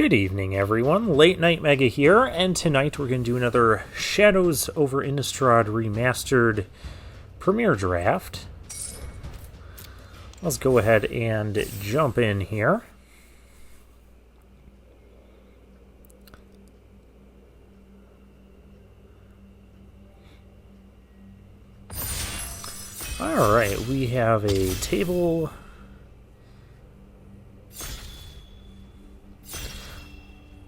Good evening, everyone. Late Night Mega here, and tonight we're going to do another Shadows over Innistrad Remastered Premiere Draft. Let's go ahead and jump in here. Alright, we have a table.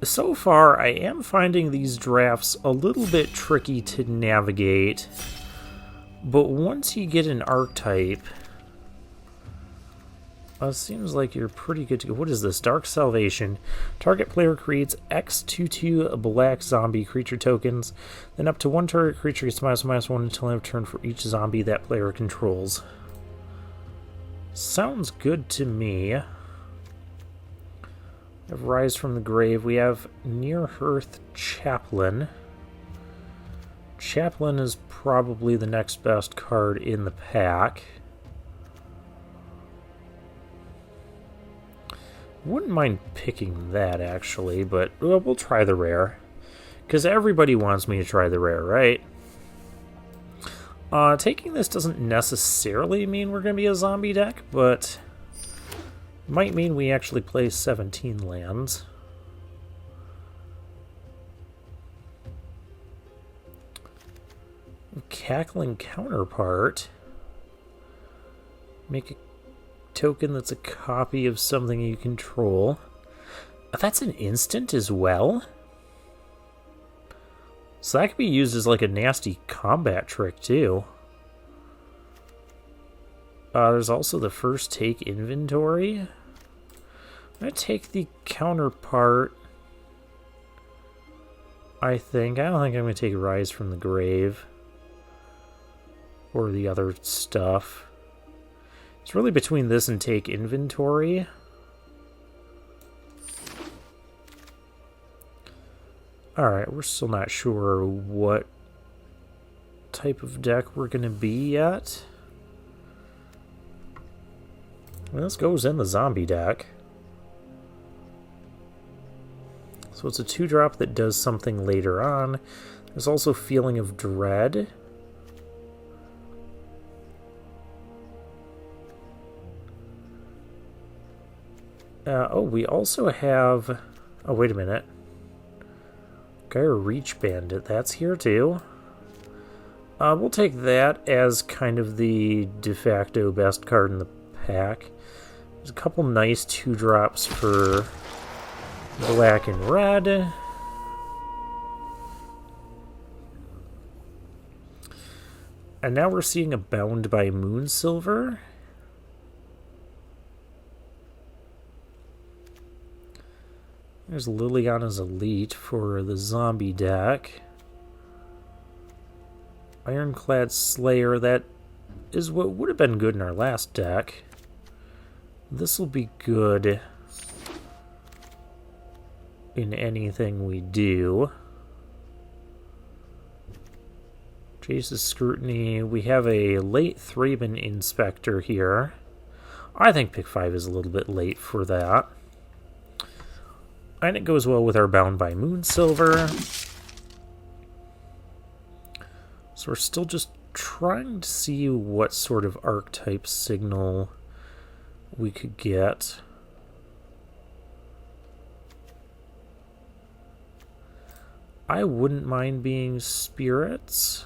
So far, I am finding these drafts a little bit tricky to navigate, but once you get an archetype, it seems like you're pretty good to go. What is this? Dark Salvation. Target player creates X/2/2 black zombie creature tokens, then up to one target creature gets -1 until end of turn for each zombie that player controls. Sounds good to me. We have Rise from the Grave. We have Near Hearth Chaplain. Chaplain is probably the next best card in the pack. Wouldn't mind picking that, actually, but well, we'll try the rare. Because everybody wants me to try the rare, right? Taking this doesn't necessarily mean we're going to be a zombie deck, but might mean we actually play 17 lands. Cackling Counterpart. Make a token that's a copy of something you control. That's an instant as well? So that could be used as like a nasty combat trick too. There's also the first take inventory. I'm going to take the counterpart, I think. I don't think I'm going to take Rise from the Grave or the other stuff. It's really between this and take inventory. Alright, we're still not sure what type of deck we're going to be yet. Well, this goes in the zombie deck. So it's a 2-drop that does something later on. There's also Feeling of Dread. We also have... Oh, wait a minute. Gyre Reach Bandit, that's here too. We'll take that as kind of the de facto best card in the pack. There's a couple nice 2-drops for black and red. And now we're seeing a Bound by Moonsilver. There's Liliana's Elite for the zombie deck. Ironclad Slayer, that is what would have been good in our last deck. This will be good in anything we do. Jace's Scrutiny. We have a late Thraben Inspector here. I think pick 5 is a little bit late for that. And it goes well with our Bound by Moonsilver. So we're still just trying to see what sort of archetype signal we could get. I wouldn't mind being spirits.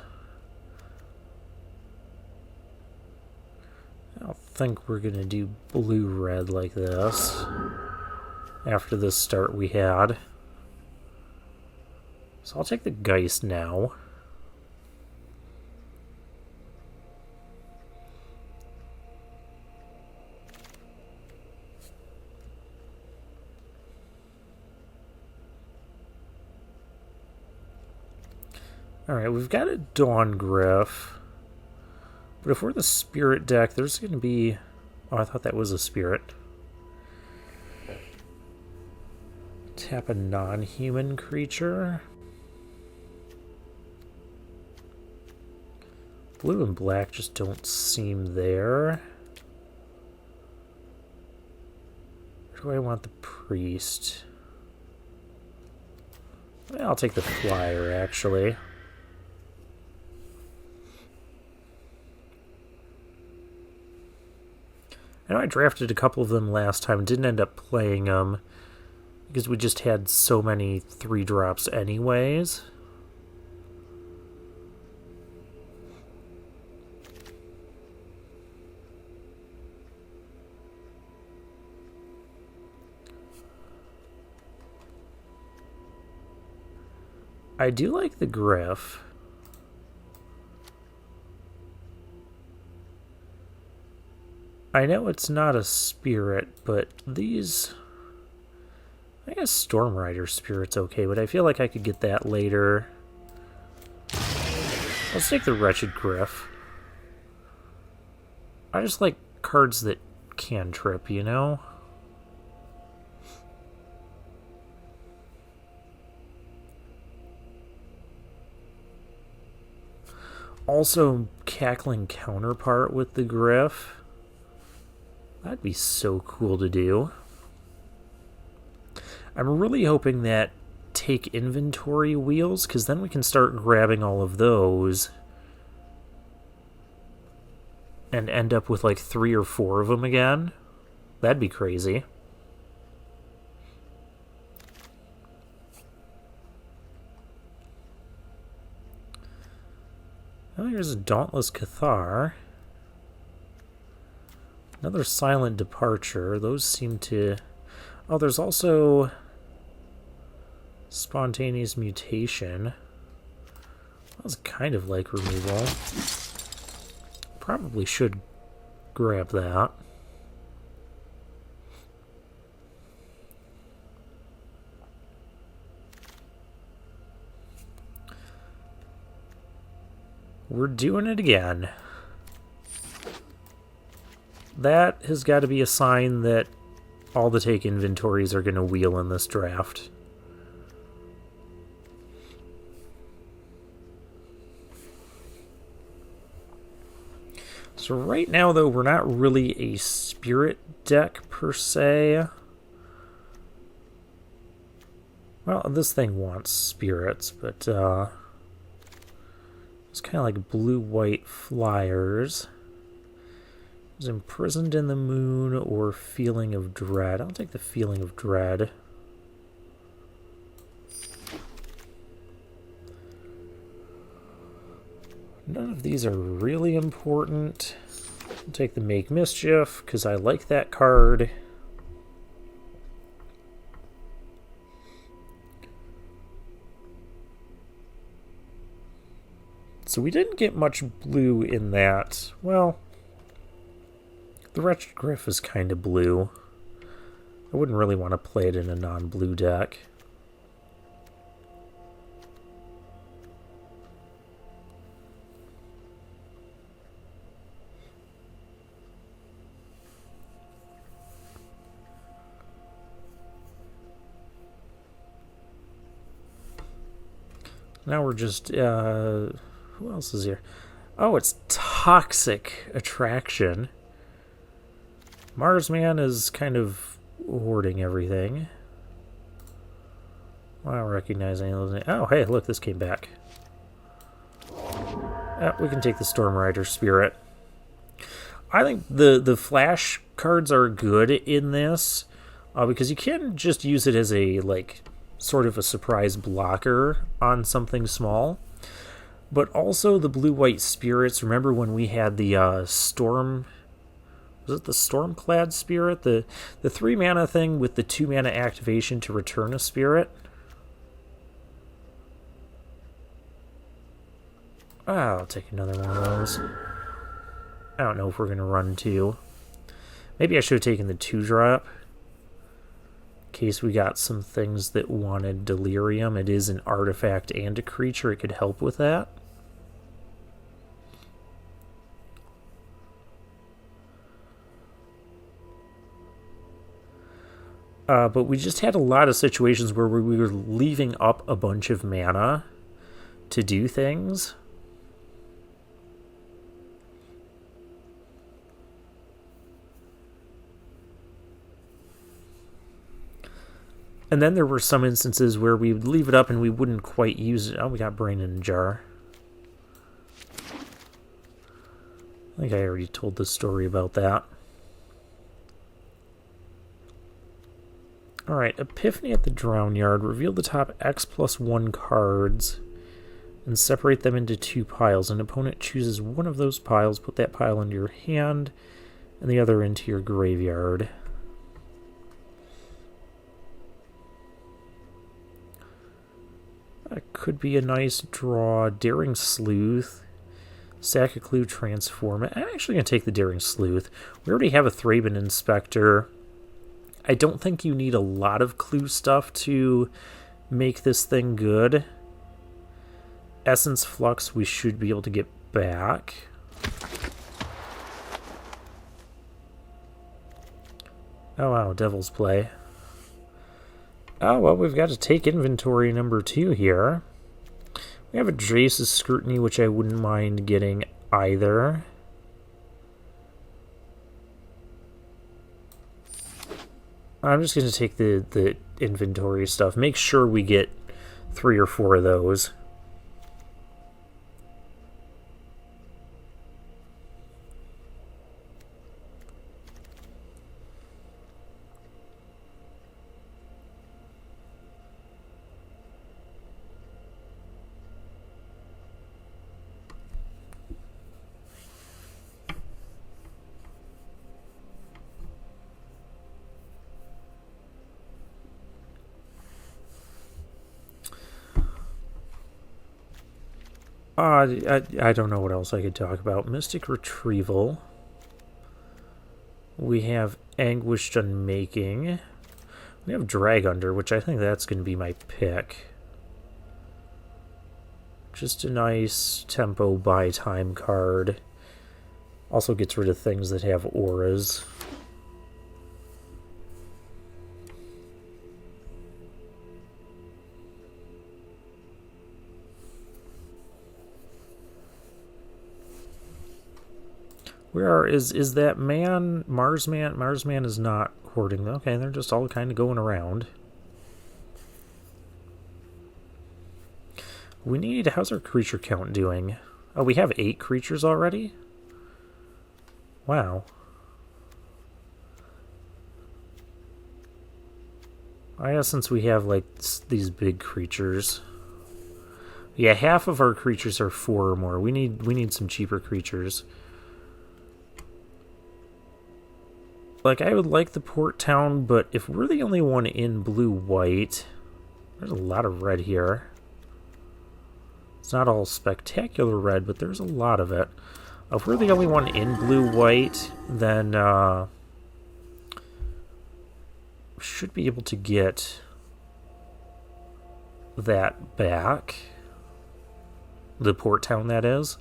I don't think we're going to do blue-red like this after this start we had. So I'll take the Geist now. Alright, we've got a Dawn Griff. But if we're the spirit deck, there's going to be... Oh, I thought that was a spirit. Tap a non-human creature. Blue and black just don't seem there. Where do I want the priest? I'll take the flyer, actually. I know I drafted a couple of them last time, didn't end up playing them because we just had so many 3-drops anyways. I do like the Griff. I know it's not a spirit, but these... I guess Storm Rider Spirit's okay, but I feel like I could get that later. Let's take the Wretched Griff. I just like cards that can trip, you know? Also, Cackling Counterpart with the Griff. That'd be so cool to do. I'm really hoping that take inventory wheels, because then we can start grabbing all of those and end up with like 3 or 4 of them again. That'd be crazy. Oh, here's a Dauntless Cathar. Another Silent Departure. Those seem to... Oh, there's also Spontaneous Mutation. That was kind of like removal. Probably should grab that. We're doing it again. That has got to be a sign that all the take inventories are going to wheel in this draft. So right now, though, we're not really a spirit deck per se. Well, this thing wants spirits, but it's kind of like blue-white flyers. Is Imprisoned in the Moon or Feeling of Dread. I'll take the Feeling of Dread. None of these are really important. I'll take the Make Mischief, because I like that card. So we didn't get much blue in that. Well, the Wretched Griff is kind of blue. I wouldn't really want to play it in a non-blue deck. Now we're just, who else is here? Oh, it's Toxic Attraction. Marsman is kind of hoarding everything. I don't recognize any of those. Oh, hey, look, this came back. We can take the Storm Rider Spirit. I think the flash cards are good in this, because you can just use it as a, like, sort of a surprise blocker on something small. But also the blue-white spirits. Remember when we had the Storm... Was it the Stormclad Spirit? The 3-mana thing with the 2-mana activation to return a spirit? I'll take another one of those. I don't know if we're going to run 2. Maybe I should have taken the 2-drop. In case we got some things that wanted Delirium. It is an artifact and a creature. It could help with that. But we just had a lot of situations where we were leaving up a bunch of mana to do things. And then there were some instances where we would leave it up and we wouldn't quite use it. Oh, we got brain in a jar. I think I already told this story about that. Alright, Epiphany at the Drown Yard. Reveal the top X+1 cards and separate them into 2 piles. An opponent chooses one of those piles, put that pile into your hand, and the other into your graveyard. That could be a nice draw. Daring Sleuth. Sack a Clue, transform it. I'm actually going to take the Daring Sleuth. We already have a Thraben Inspector. I don't think you need a lot of clue stuff to make this thing good. Essence Flux we should be able to get back. Oh wow, Devil's Play. Oh well, we've got to take inventory number 2 here. We have a Jace's Scrutiny, which I wouldn't mind getting either. I'm just going to take the inventory stuff. Make sure we get 3 or 4 of those. I don't know what else I could talk about. Mystic Retrieval. We have Anguished Unmaking. We have Drag Under, which I think that's going to be my pick. Just a nice tempo buy time card. Also gets rid of things that have auras. Where is that man? Marsman? Marsman is not hoarding them. Okay, they're just all kind of going around. We need... How's our creature count doing? Oh, we have 8 creatures already? Wow. I guess since we have, like, these big creatures... Yeah, half of our creatures are 4 or more. We need some cheaper creatures. Like, I would like the Port Town, but if we're the only one in blue-white... There's a lot of red here. It's not all spectacular red, but there's a lot of it. If we're the only one in blue-white, then we should be able to get that back. The Port Town, that is.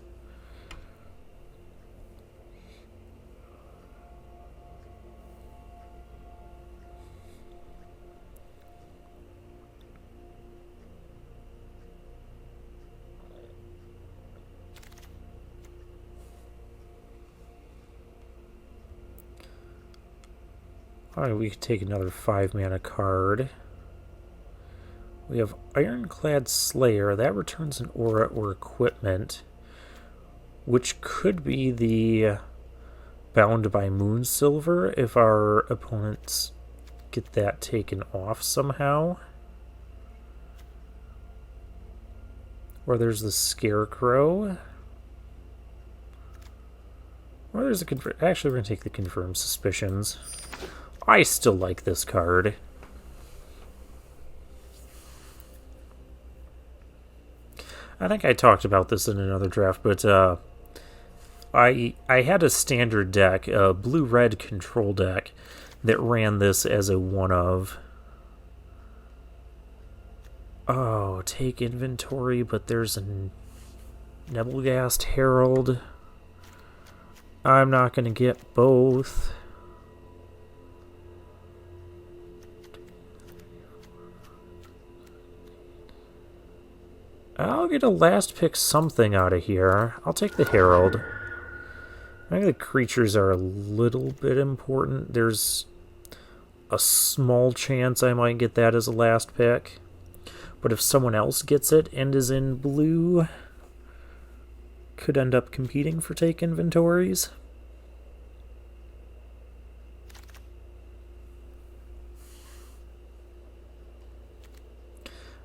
Alright, we could take another 5-mana card. We have Ironclad Slayer. That returns an aura or equipment, which could be the Bound by Moonsilver if our opponents get that taken off somehow. Or there's the Scarecrow. Or there's a... Actually, we're going to take the Confirmed Suspicions. I still like this card. I think I talked about this in another draft, but I had a standard deck, a blue-red control deck, that ran this as a one-of. Oh, take inventory, but there's a Nebelgast Herald. I'm not going to get both. I'll get a last pick something out of here. I'll take the Herald. I think the creatures are a little bit important. There's a small chance I might get that as a last pick. But if someone else gets it and is in blue, could end up competing for take inventories.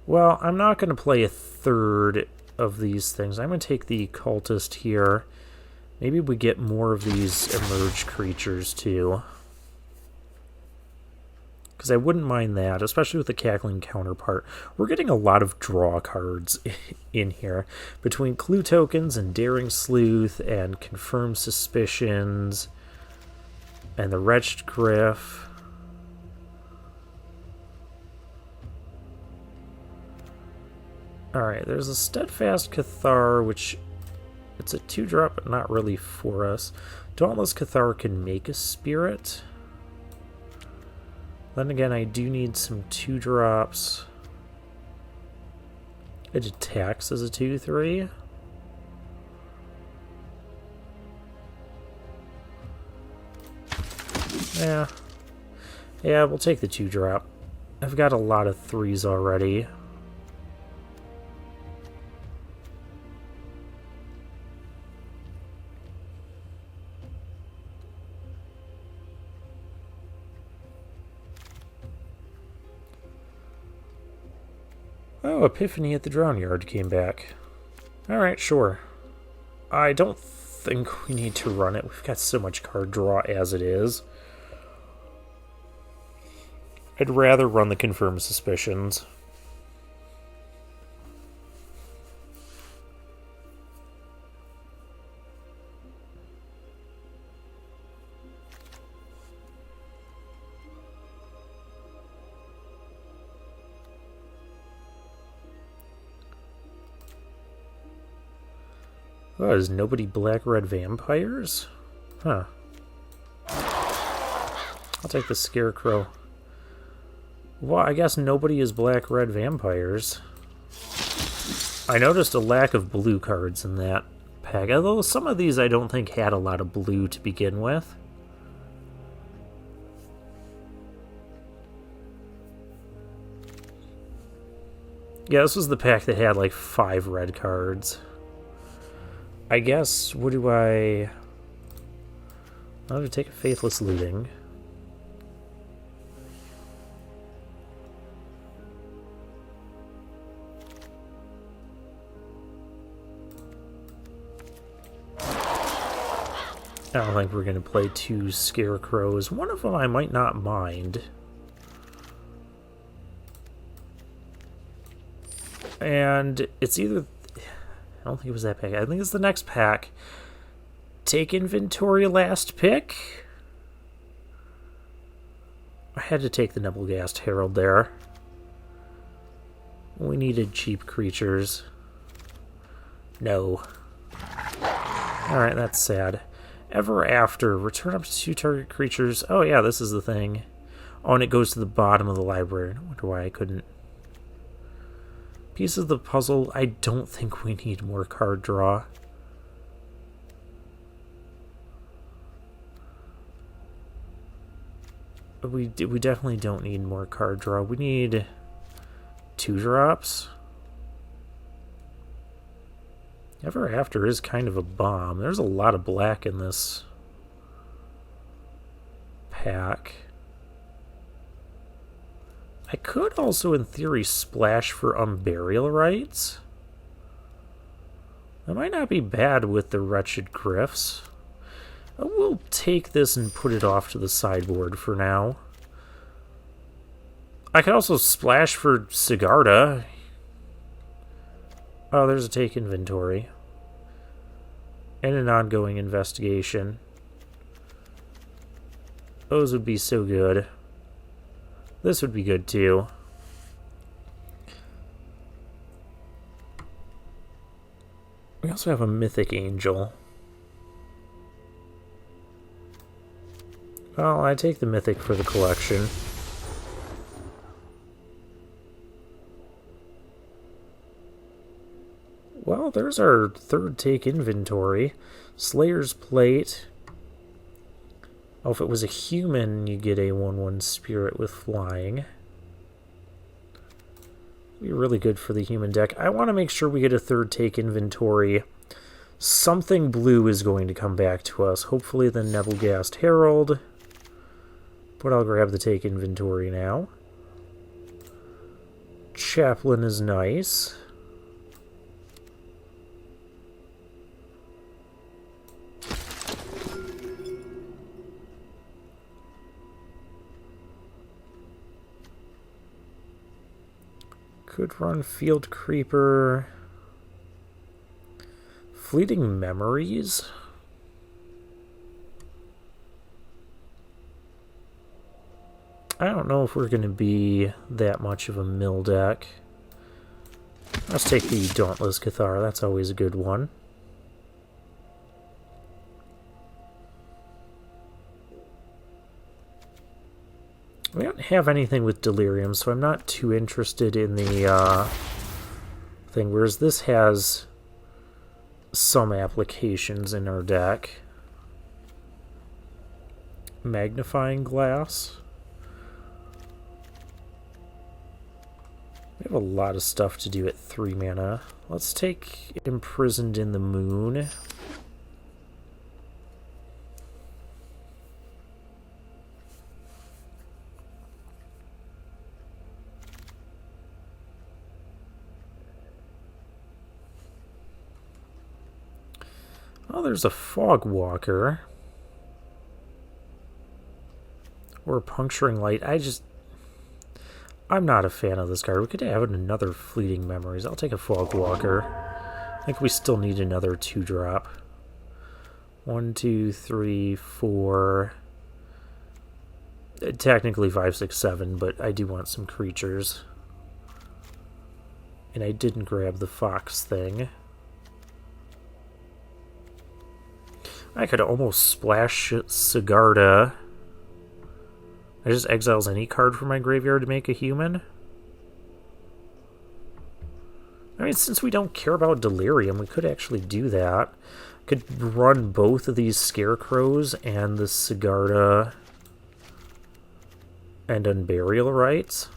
Well, I'm not going to play a third of these things. I'm going to take the cultist here. Maybe we get more of these emerge creatures too. Because I wouldn't mind that, especially with the cackling counterpart. We're getting a lot of draw cards in here. Between clue tokens and daring sleuth and confirmed suspicions and the wretched griff. Alright, there's a steadfast Cathar, which it's a 2-drop, but not really for us. Dauntless Cathar can make a spirit. Then again, I do need some 2-drops. It attacks as a 2/3. Yeah, we'll take the 2-drop. I've got a lot of 3s already. Oh, Epiphany at the Drown Yard came back. Alright, sure. I don't think we need to run it. We've got so much card draw as it is. I'd rather run the Confirmed Suspicions. Oh, is nobody black-red vampires? Huh. I'll take the Scarecrow. Well, I guess nobody is black-red vampires. I noticed a lack of blue cards in that pack, although some of these I don't think had a lot of blue to begin with. Yeah, this was the pack that had like 5 red cards. I guess, what do I... I'm going to take a Faithless Looting. I don't think we're going to play 2 Scarecrows. One of them I might not mind. And it's either... I don't think it was that pack. I think it's the next pack. Take inventory last pick. I had to take the Nebelgast Herald there. We needed cheap creatures. No. Alright, that's sad. Ever After. Return up to 2 target creatures. Oh yeah, this is the thing. Oh, and it goes to the bottom of the library. I wonder why I couldn't... Pieces of the puzzle. I don't think we need more card draw. We definitely don't need more card draw. We need 2-drops. Ever After is kind of a bomb. There's a lot of black in this pack. I could also, in theory, splash for Unburial Rites. That might not be bad with the Wretched Griffs. We'll take this and put it off to the sideboard for now. I could also splash for Sigarda. Oh, there's a take inventory. And an ongoing investigation. Those would be so good. This would be good too. We also have a Mythic Angel. Well, I take the Mythic for the collection. Well, there's our third take inventory. Slayer's Plate. Oh, if it was a human, you get a 1/1 spirit with flying. Be really good for the human deck. I want to make sure we get a third take inventory. Something blue is going to come back to us. Hopefully the Nebelgast Herald. But I'll grab the take inventory now. Chaplain is nice. Could run Field Creeper. Fleeting Memories. I don't know if we're going to be that much of a mill deck. Let's take the Dauntless Cathar. That's always a good one. We don't have anything with Delirium, so I'm not too interested in the thing, whereas this has some applications in our deck. Magnifying Glass. We have a lot of stuff to do at 3 mana. Let's take Imprisoned in the Moon. Oh, there's a Fog Walker. Or a Puncturing Light. I'm not a fan of this card. We could have another Fleeting Memories. I'll take a Fog Walker. I think we still need another 2-drop. 1, 2, 3, 4. Technically 5, 6, 7, but I do want some creatures. And I didn't grab the Fox thing. I could almost splash Sigarda. I just exiles any card from my graveyard to make a human? I mean, since we don't care about Delirium, we could actually do that. Could run both of these Scarecrows and the Sigarda and Unburial Rites.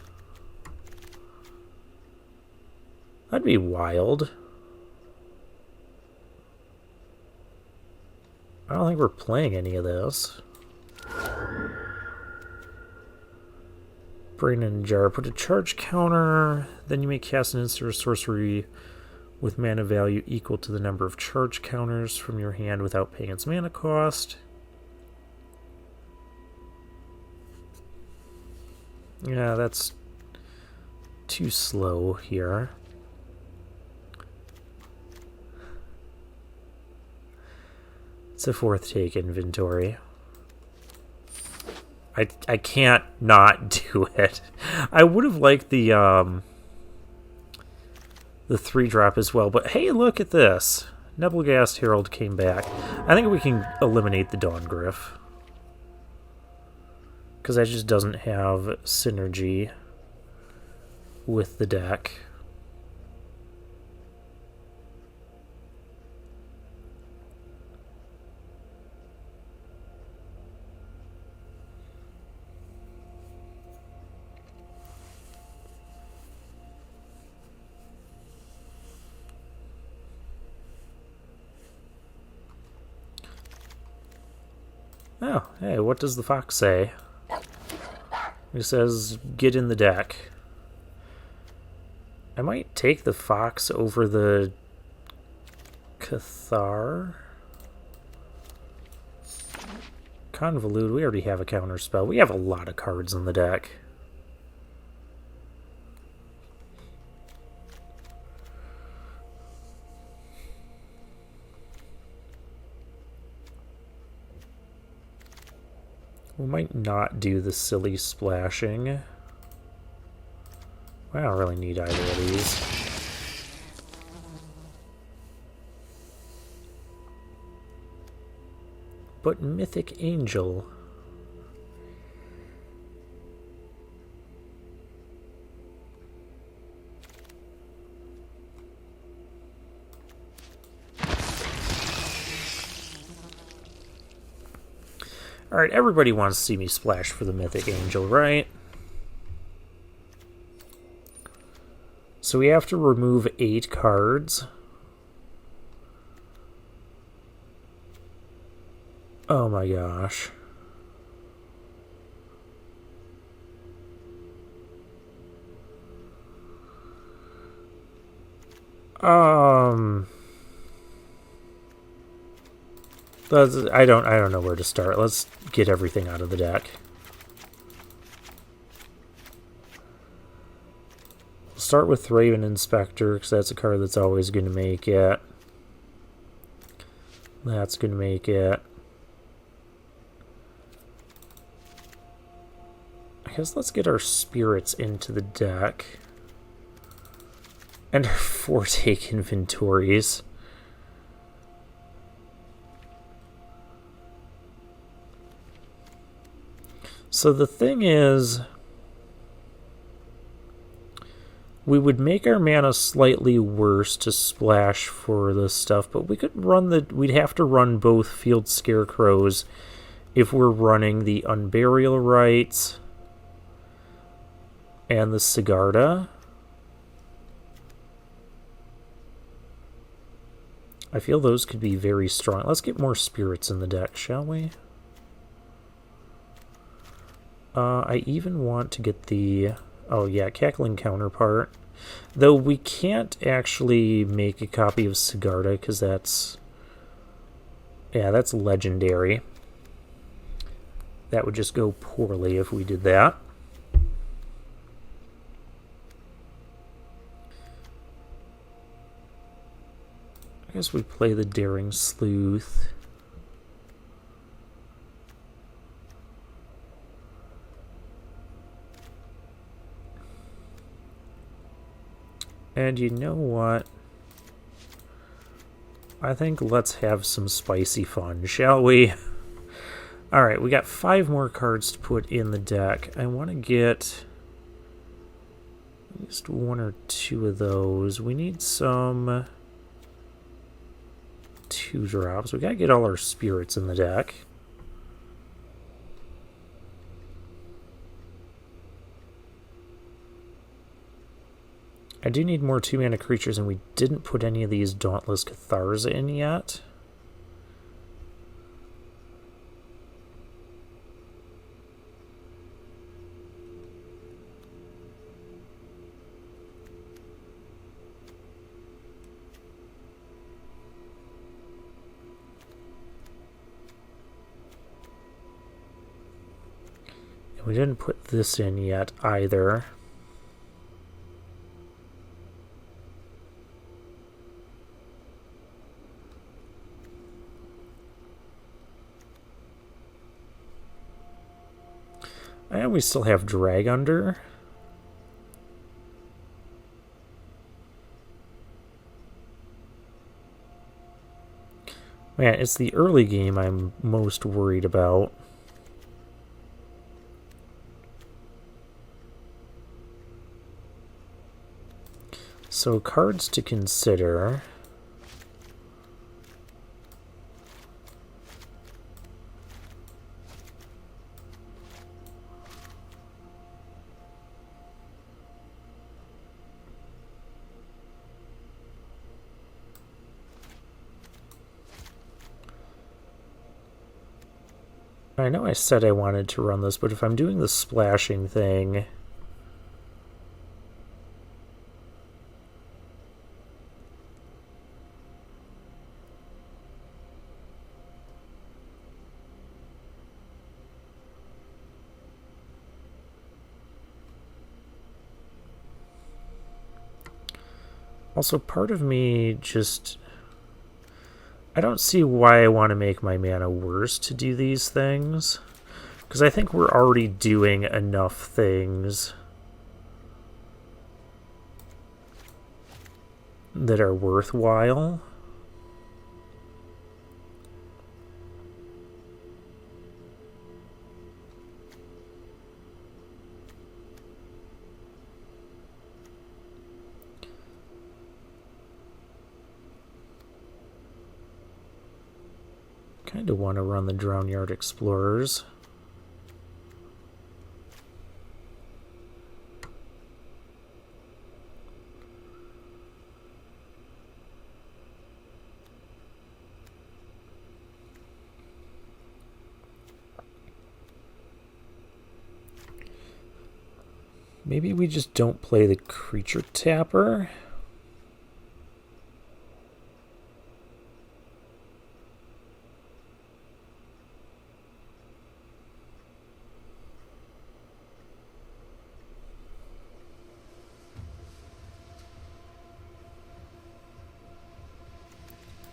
That'd be wild. I don't think we're playing any of this. Brain in a Jar. Put a charge counter. Then you may cast an instant or sorcery with mana value equal to the number of charge counters from your hand without paying its mana cost. Yeah, that's too slow here. It's a 4th take inventory. I can't not do it. I would have liked the 3-drop as well, but hey, look at this. Nebelgast Herald came back. I think we can eliminate the Dawngryph. Because that just doesn't have synergy with the deck. Oh, hey, what does the fox say? He says, get in the deck. I might take the fox over the Cathar. Convolute, we already have a counter spell. We have a lot of cards in the deck. We might not do the silly splashing. I don't really need either of these. But Mythic Angel. Alright, everybody wants to see me splash for the Mythic Angel, right? So we have to remove 8 cards. Oh my gosh. I don't know where to start. Let's get everything out of the deck. We'll start with Raven Inspector, because that's a card that's always going to make it. That's going to make it. I guess let's get our spirits into the deck. And our 4 take inventories. So the thing is, we would make our mana slightly worse to splash for this stuff, but we could run we'd have to run both Field Scarecrows if we're running the Unburial Rites and the Sigarda. I feel those could be very strong. Let's get more spirits in the deck, shall we? I even want to get the... Oh yeah, Cackling Counterpart. Though we can't actually make a copy of Sigarda, because that's... Yeah, that's legendary. That would just go poorly if we did that. I guess we play the Daring Sleuth. And you know what? I think let's have some spicy fun, shall we? Alright, we got 5 more cards to put in the deck. I want to get at least 1 or 2 of those. We need some 2-drops. We gotta get all our spirits in the deck. I do need more 2-mana creatures, and we didn't put any of these Dauntless Catharsa in yet. And we didn't put this in yet either. And we still have Drag Under. Man, it's the early game I'm most worried about. So cards to consider. I know I said I wanted to run this, but if I'm doing the splashing thing... Also, part of me just... I don't see why I want to make my mana worse to do these things. Because I think we're already doing enough things that are worthwhile. Kind of want to run the Drownyard Explorers. Maybe we just don't play the Creature Tapper.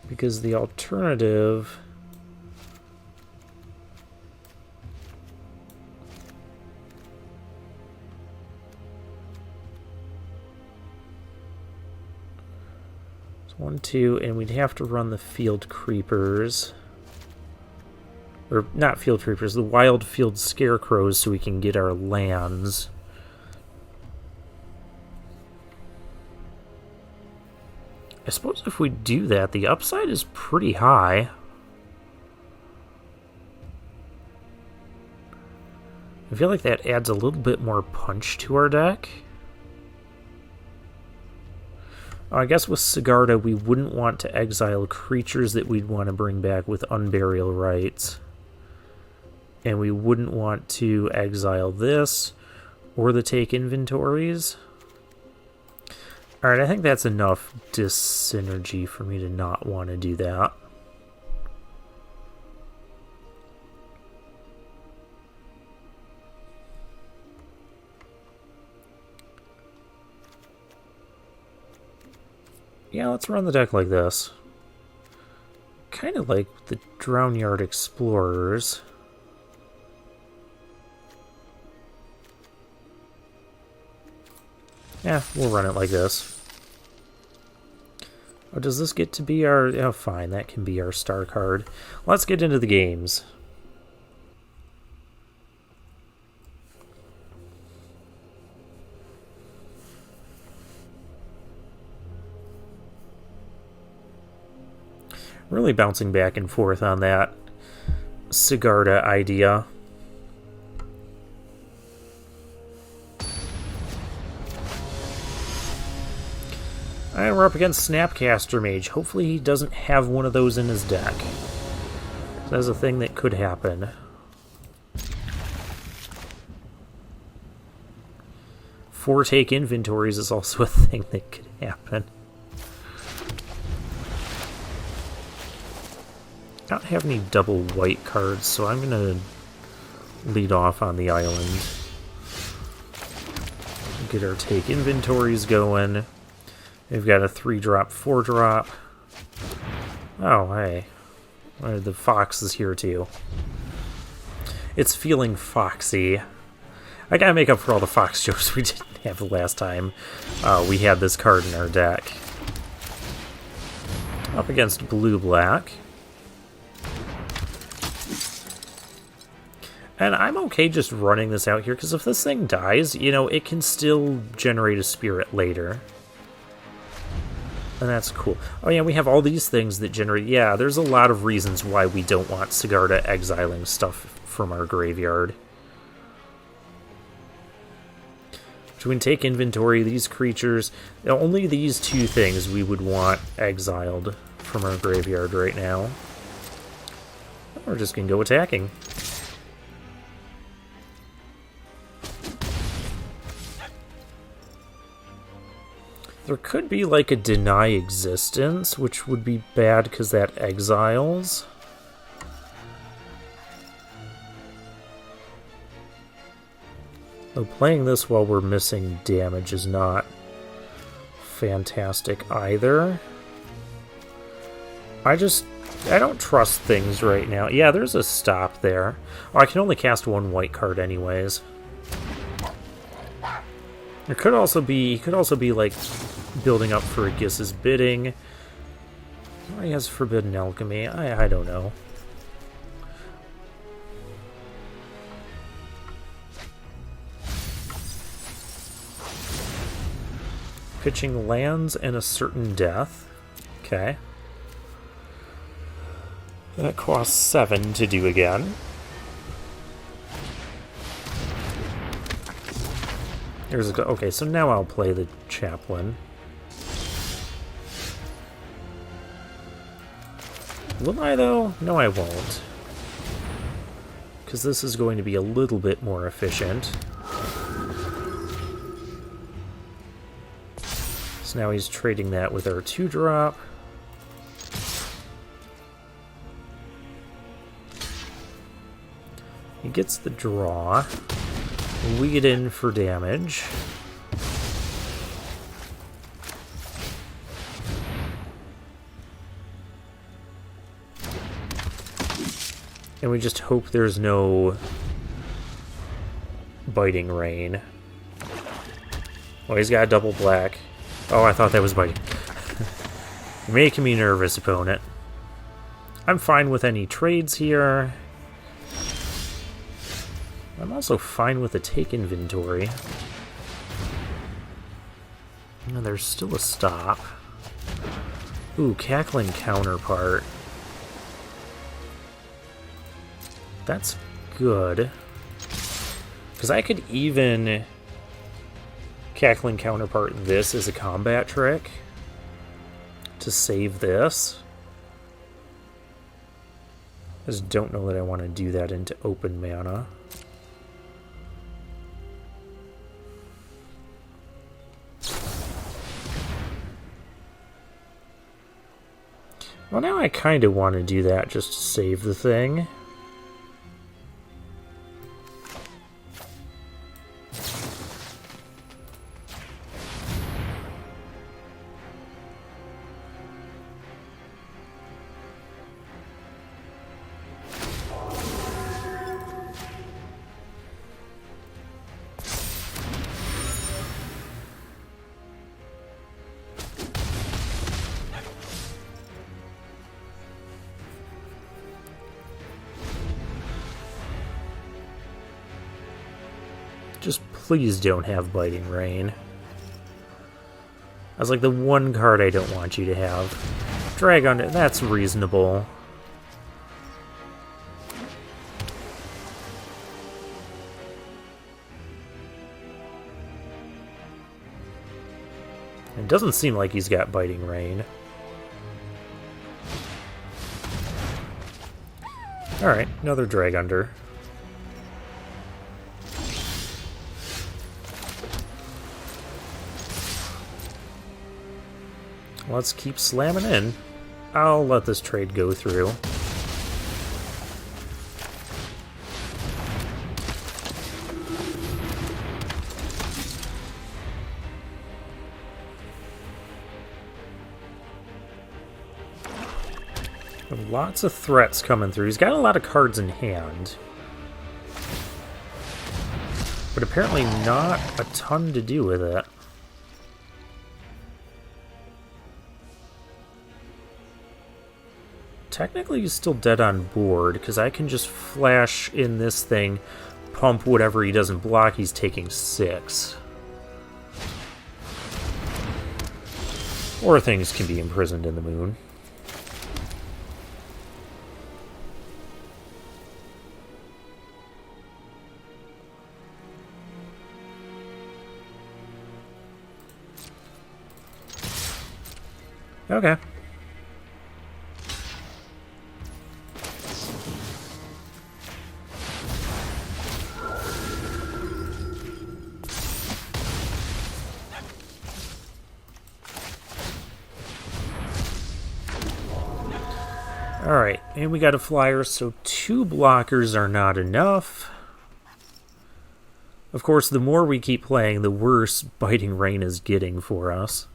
Because the alternative... it's 1, 2, and we'd have to run the Field Creepers. Or, not Field Creepers, the Wild Field Scarecrows so we can get our lands. I suppose if we do that, the upside is pretty high. I feel like that adds a little bit more punch to our deck. I guess with Sigarda, we wouldn't want to exile creatures that we'd want to bring back with Unburial Rites. And we wouldn't want to exile this or the Take Inventories. Alright, I think that's enough dis-synergy for me to not want to do that. Yeah, let's run the deck like this. Kind of like the Drownyard Explorers. Yeah, we'll run it like this. Oh, does this get to be our... oh, fine, that can be our star card. Let's get into the games. Really bouncing back and forth on that Sigarda idea. And we're up against Snapcaster Mage. Hopefully he doesn't have one of those in his deck. That's a thing that could happen. Four Take Inventories is also a thing that could happen. I don't have any double white cards, so I'm going to lead off on the island. Get our Take Inventories going. We've got a 3-drop, 4-drop. Oh, hey. The fox is here, too. It's feeling foxy. I gotta make up for all the fox jokes we didn't have the last time we had this card in our deck. Up against blue-black. And I'm okay just running this out here, because if this thing dies, you know, it can still generate a spirit later. And that's cool. Oh yeah, we have all these things that generate... yeah, there's a lot of reasons why we don't want Sigarda exiling stuff from our graveyard. Between Take Inventory, these creatures... only these two things we would want exiled from our graveyard right now. We're just going to go attacking. There could be like a Deny Existence, which would be bad because that exiles. Though playing this while we're missing damage is not fantastic either. I don't trust things right now. Yeah, there's a stop there. Oh, I can only cast one white card anyways. There could also be, he could also be like building up for Aegis' Bidding. Or he has Forbidden Alchemy. I don't know. Pitching lands and a certain death. Okay. That costs 7 to do again. Okay, so now I'll play the chaplain. Will I, though? No, I won't. Because this is going to be a little bit more efficient. So now he's trading that with our 2-drop. He gets the draw. We get in for damage. And we just hope there's no biting rain. Oh, he's got a double black. Oh, I thought that was biting. You're making me nervous, opponent. I'm fine with any trades here. I'm also fine with a take inventory. And there's still a stop. Ooh, cackling counterpart. That's good. Because I could even cackling counterpart this as a combat trick to save this. I just don't know that I want to do that into open mana. Well, now I kind of want to do that just to save the thing. Just please don't have Biting Rain. That's like the one card I don't want you to have. Dragon, that's reasonable. It doesn't seem like he's got Biting Rain. Alright, another Dragunder. Let's keep slamming in. I'll let this trade go through. Lots of threats coming through. He's got a lot of cards in hand. But apparently not a ton to do with it. Technically he's still dead on board, because I can just flash in this thing, pump whatever he doesn't block, he's taking 6. Or things can be imprisoned in the moon. Okay. Alright, and we got a flyer, so 2 blockers are not enough. Of course, the more we keep playing, the worse Biting Rain is getting for us.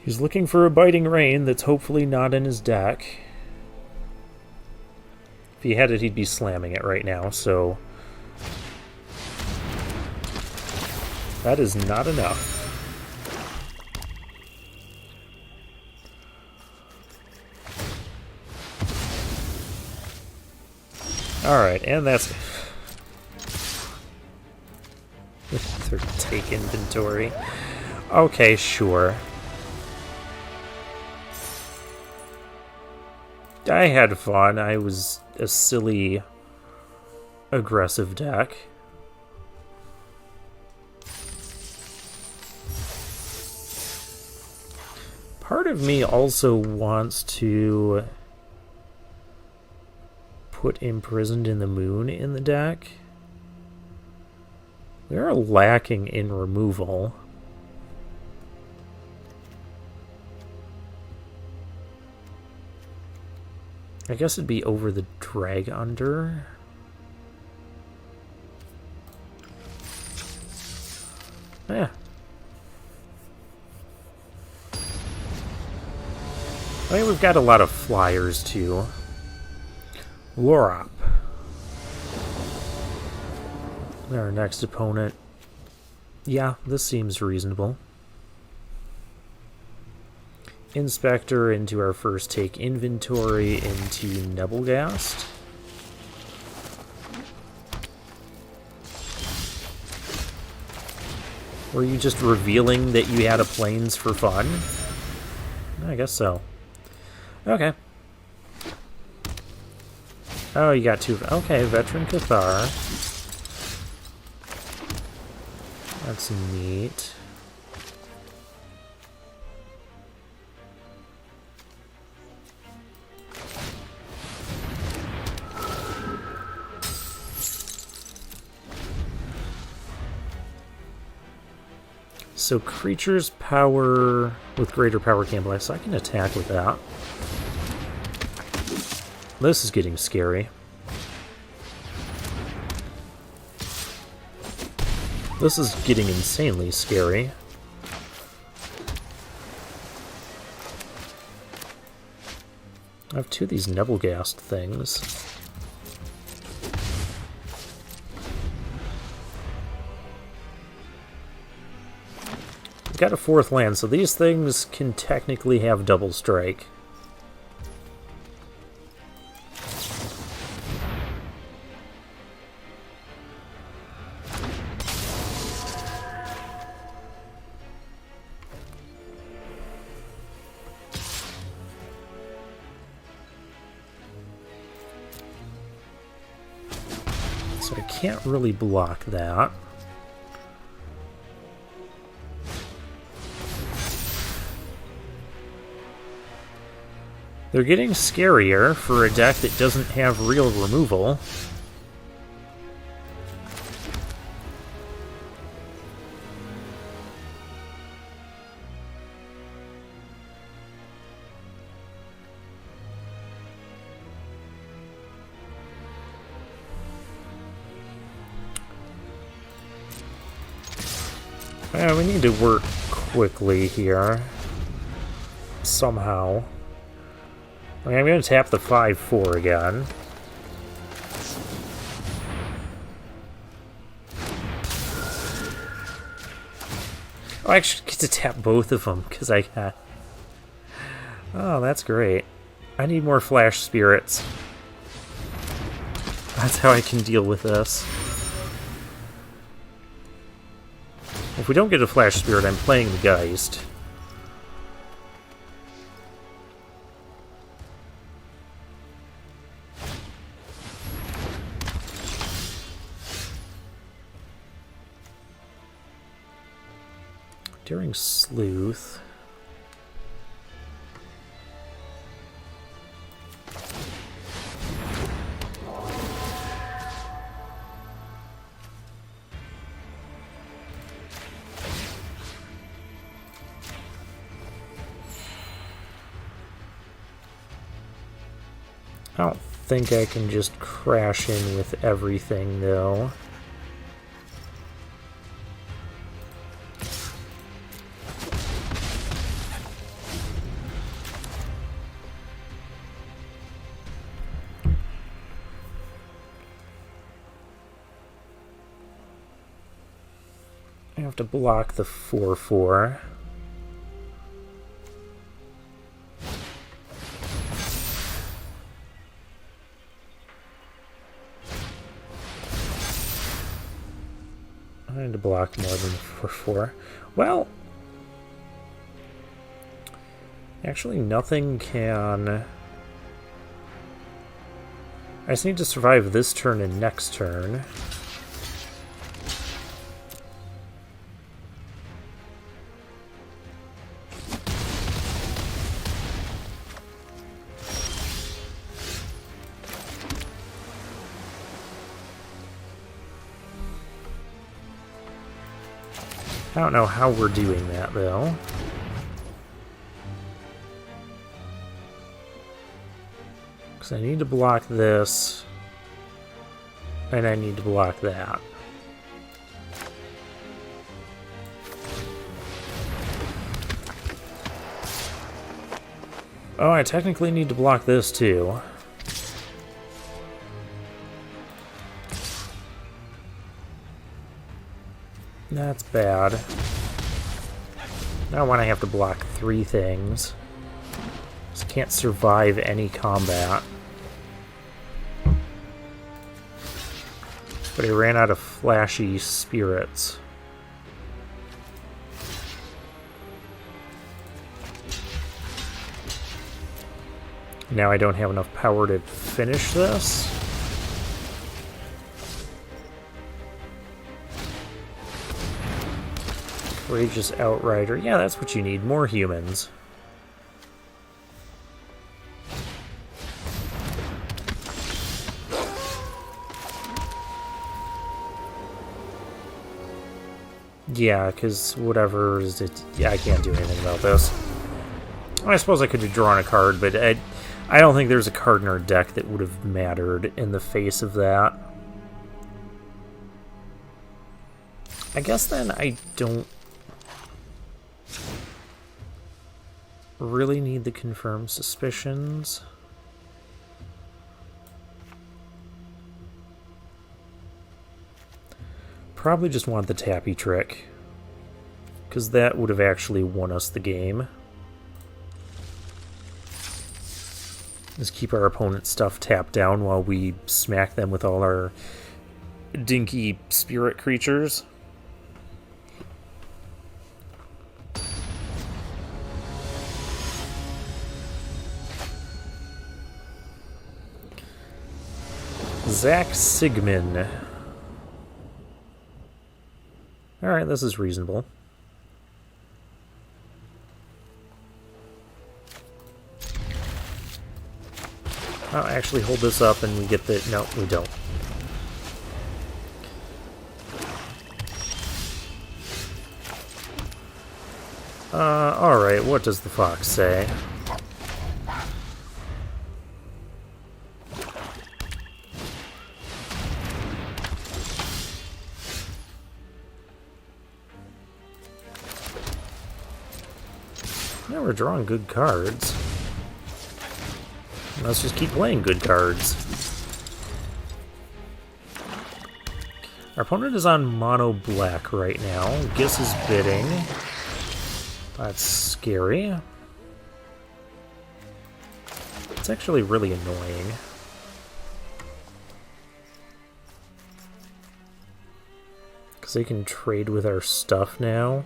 He's looking for a Biting Rain that's hopefully not in his deck. If he had it, he'd be slamming it right now, so that is not enough. Alright, and that's their take inventory. Okay, sure. I had fun. I was a silly, aggressive deck. Part of me also wants to put Imprisoned in the Moon in the deck. We are lacking in removal. I guess it'd be over the Drag Under. Yeah. I mean, we've got a lot of flyers, too. Lorop. Our next opponent. Yeah, this seems reasonable. Inspector into our first take inventory into Nebelgast. Were you just revealing that you had a planes for fun? I guess so. Okay. Oh, you got two. Okay, Veteran Cathar. That's neat. So creatures power with greater power can't play, so I can attack with that. This is getting scary. This is getting insanely scary. I have two of these Nebelgast things. I've got a fourth land, so these things can technically have double strike. So I can't really block that. They're getting scarier for a deck that doesn't have real removal. We need to work quickly here. Somehow. I mean, I'm going to tap the 5/4 again. Oh, I actually get to tap both of them, because I got... Oh, that's great. I need more Flash Spirits. That's how I can deal with this. If we don't get a Flash Spirit, I'm playing the Geist. During Sleuth... I don't think I can just crash in with everything, though. I have to block the 4/4. I need to block more than 4/4. Well, Actually, nothing can... I just need to survive this turn and next turn. I don't know how we're doing that, though. Because I need to block this, and I need to block that. Oh, I technically need to block this, too. That's bad. Now when I have to block 3 things. Just can't survive any combat. But I ran out of flashy spirits. Now I don't have enough power to finish this. Courageous Outrider. Yeah, that's what you need. More humans. Yeah, because whatever is it... Yeah, I can't do anything about this. I suppose I could have drawn a card, but I don't think there's a card in our deck that would have mattered in the face of that. I guess then I don't really need the confirmed suspicions. Probably just want the tappy trick, because that would have actually won us the game. Just keep our opponent's stuff tapped down while we smack them with all our dinky spirit creatures. Zach Sigmund. Alright, this is reasonable. I'll actually hold this up and we get the... No, we don't. Alright, what does the fox say? Now we're drawing good cards. Let's just keep playing good cards. Our opponent is on mono black right now. Guess is bidding. That's scary. It's actually really annoying. Because they can trade with our stuff now.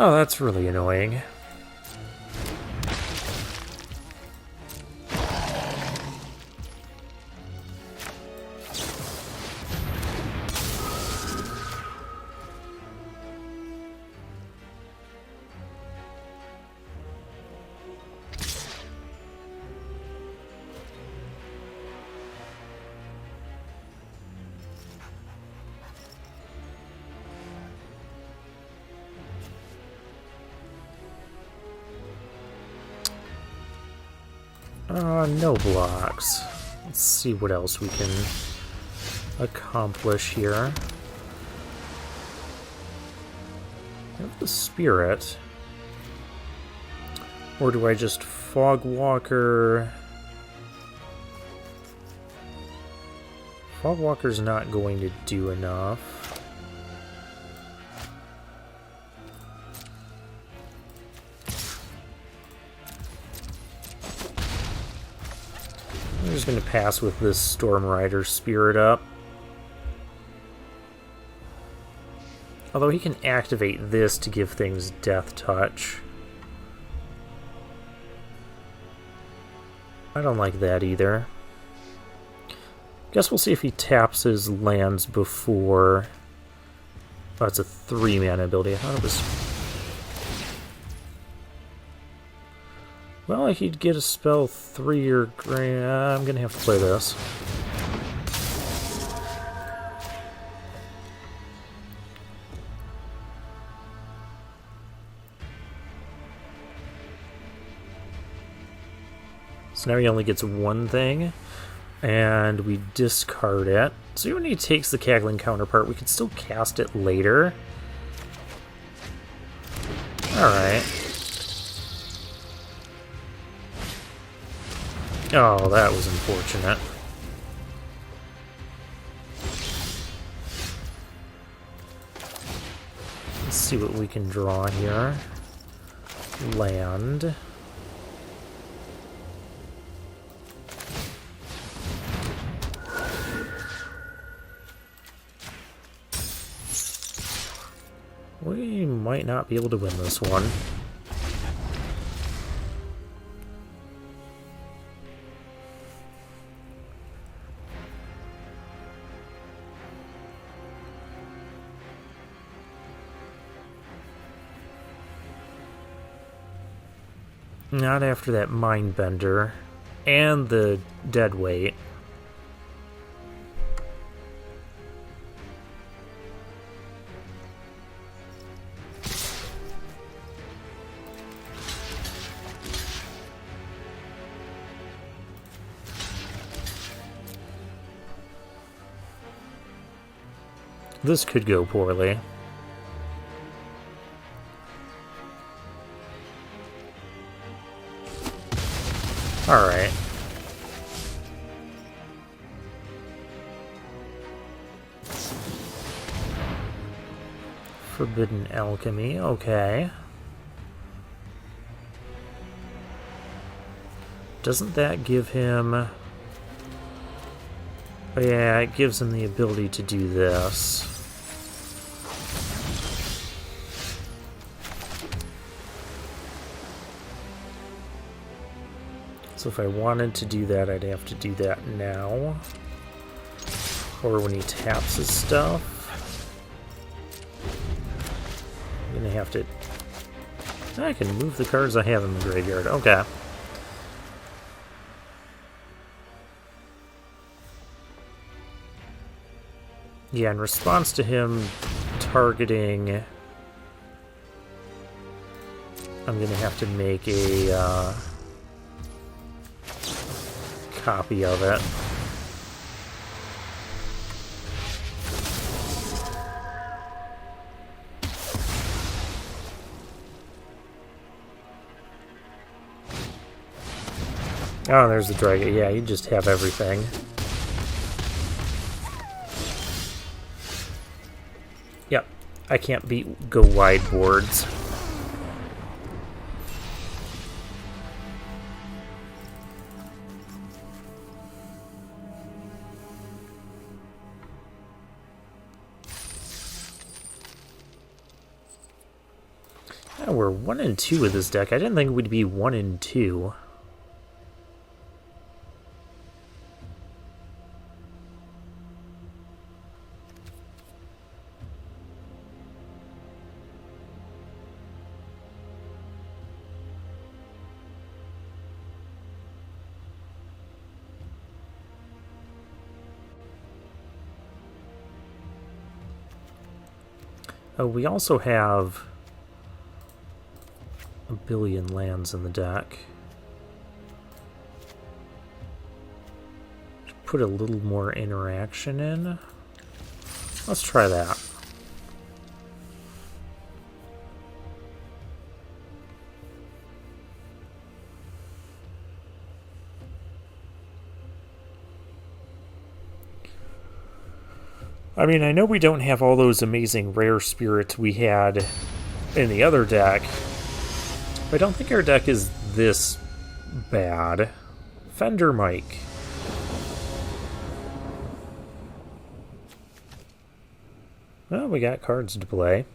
Oh, that's really annoying. No blocks. Let's see what else we can accomplish here. I have the spirit. Or do I just Fogwalker? Fogwalker's not going to do enough. I'm just going to pass with this Storm Rider Spirit up. Although he can activate this to give things Death Touch. I don't like that either. Guess we'll see if he taps his lands before... Oh, it's a 3-mana ability. I thought it was... Well, he'd get a spell 3 or greater. I'm gonna have to play this. So now he only gets one thing, and we discard it. So when he takes the Cackling Counterpart, we could still cast it later. Alright. Oh, that was unfortunate. Let's see what we can draw here. Land. We might not be able to win this one. Not after that Mindbender and the Deadweight. This could go poorly. Alright. Forbidden Alchemy, okay. Doesn't that give him... Oh yeah, it gives him the ability to do this. So if I wanted to do that, I'd have to do that now. Or when he taps his stuff. I'm gonna have to... I can move the cards I have in the graveyard. Okay. Yeah, in response to him targeting... I'm gonna have to make a... copy of it. Oh, there's the dragon. Yeah, you just have everything. Yep, I can't go wide boards. Yeah, we're 1-2 with this deck. I didn't think we'd be 1-2. Oh, we also have a billion lands in the deck. Put a little more interaction in. Let's try that. I mean, I know we don't have all those amazing rare spirits we had in the other deck, but I don't think our deck is this bad. Fender Mike. Well, we got cards to play.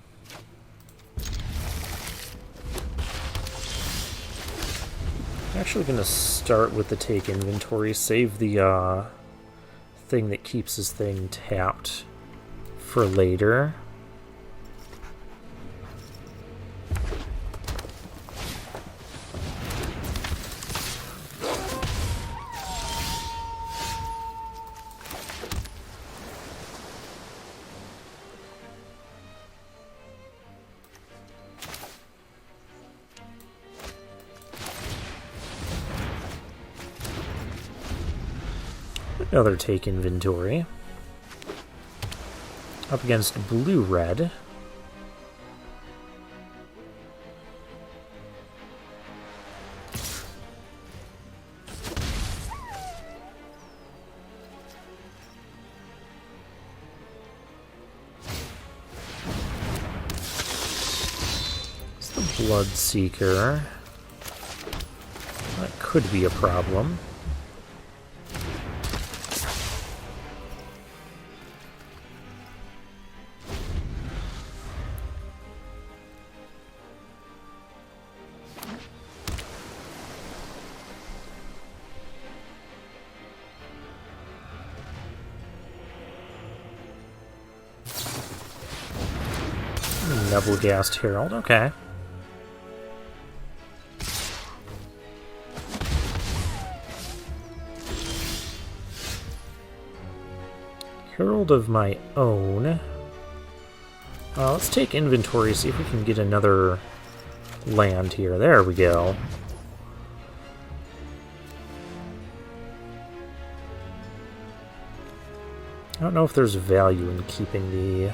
I'm actually going to start with the take inventory, save the thing that keeps this thing tapped for later. Another take inventory. Up against blue-red. It's the Bloodseeker. That could be a problem. Double-gassed Herald, okay. Herald of my own. Let's take inventory, see if we can get another land here. There we go. I don't know if there's value in keeping the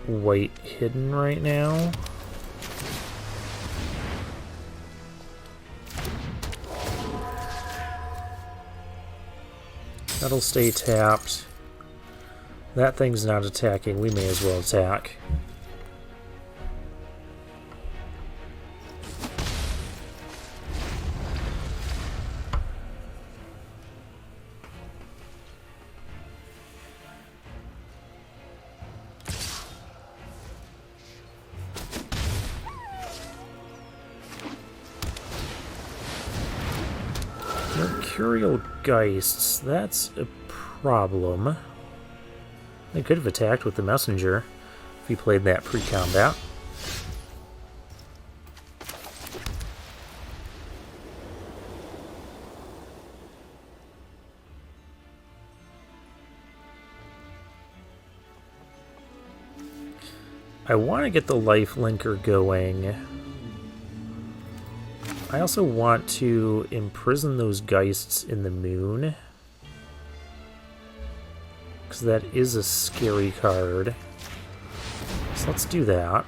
white hidden right now. That'll stay tapped. That thing's not attacking. We may as well attack. Mercurial Geists, that's a problem. They could have attacked with the messenger if he played that pre-combat. I want to get the life linker going. I also want to imprison those Geists in the moon, because that is a scary card. So let's do that.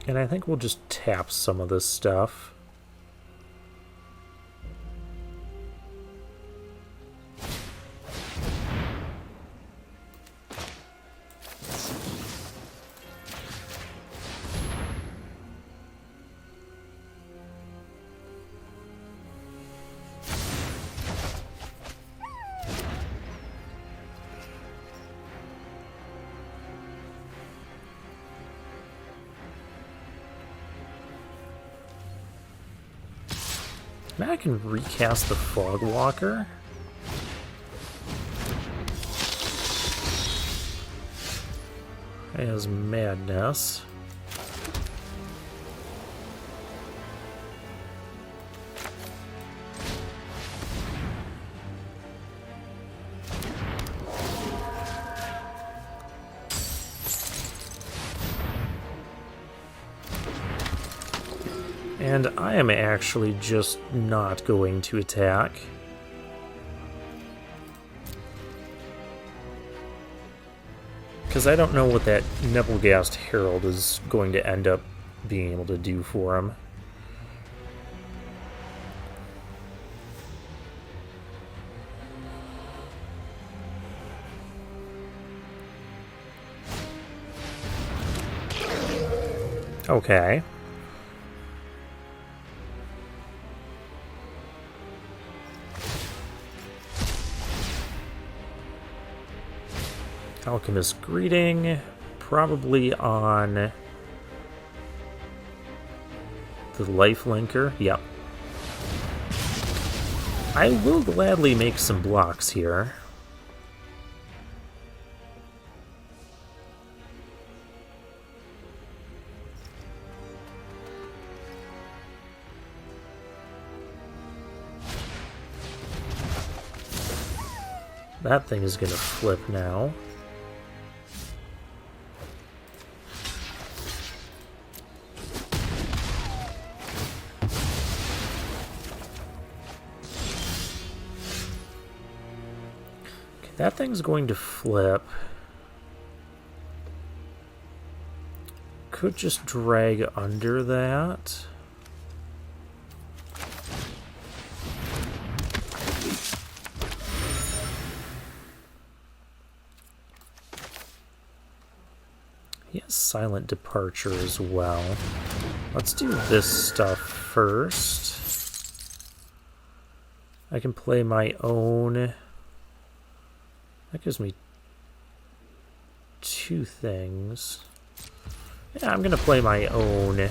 And I think we'll just tap some of this stuff. Now I can recast the Fogwalker. As Madness. And I am actually just not going to attack. Because I don't know what that Nebelgast Herald is going to end up being able to do for him. Okay. Alchemist Greeting, probably on the Life Linker. Yep. I will gladly make some blocks here. That thing is going to flip now. Okay, that thing's going to flip. Could just drag under that. He has Silent Departure as well. Let's do this stuff first. I can play my own. That gives me 2 things. Yeah, I'm going to play my own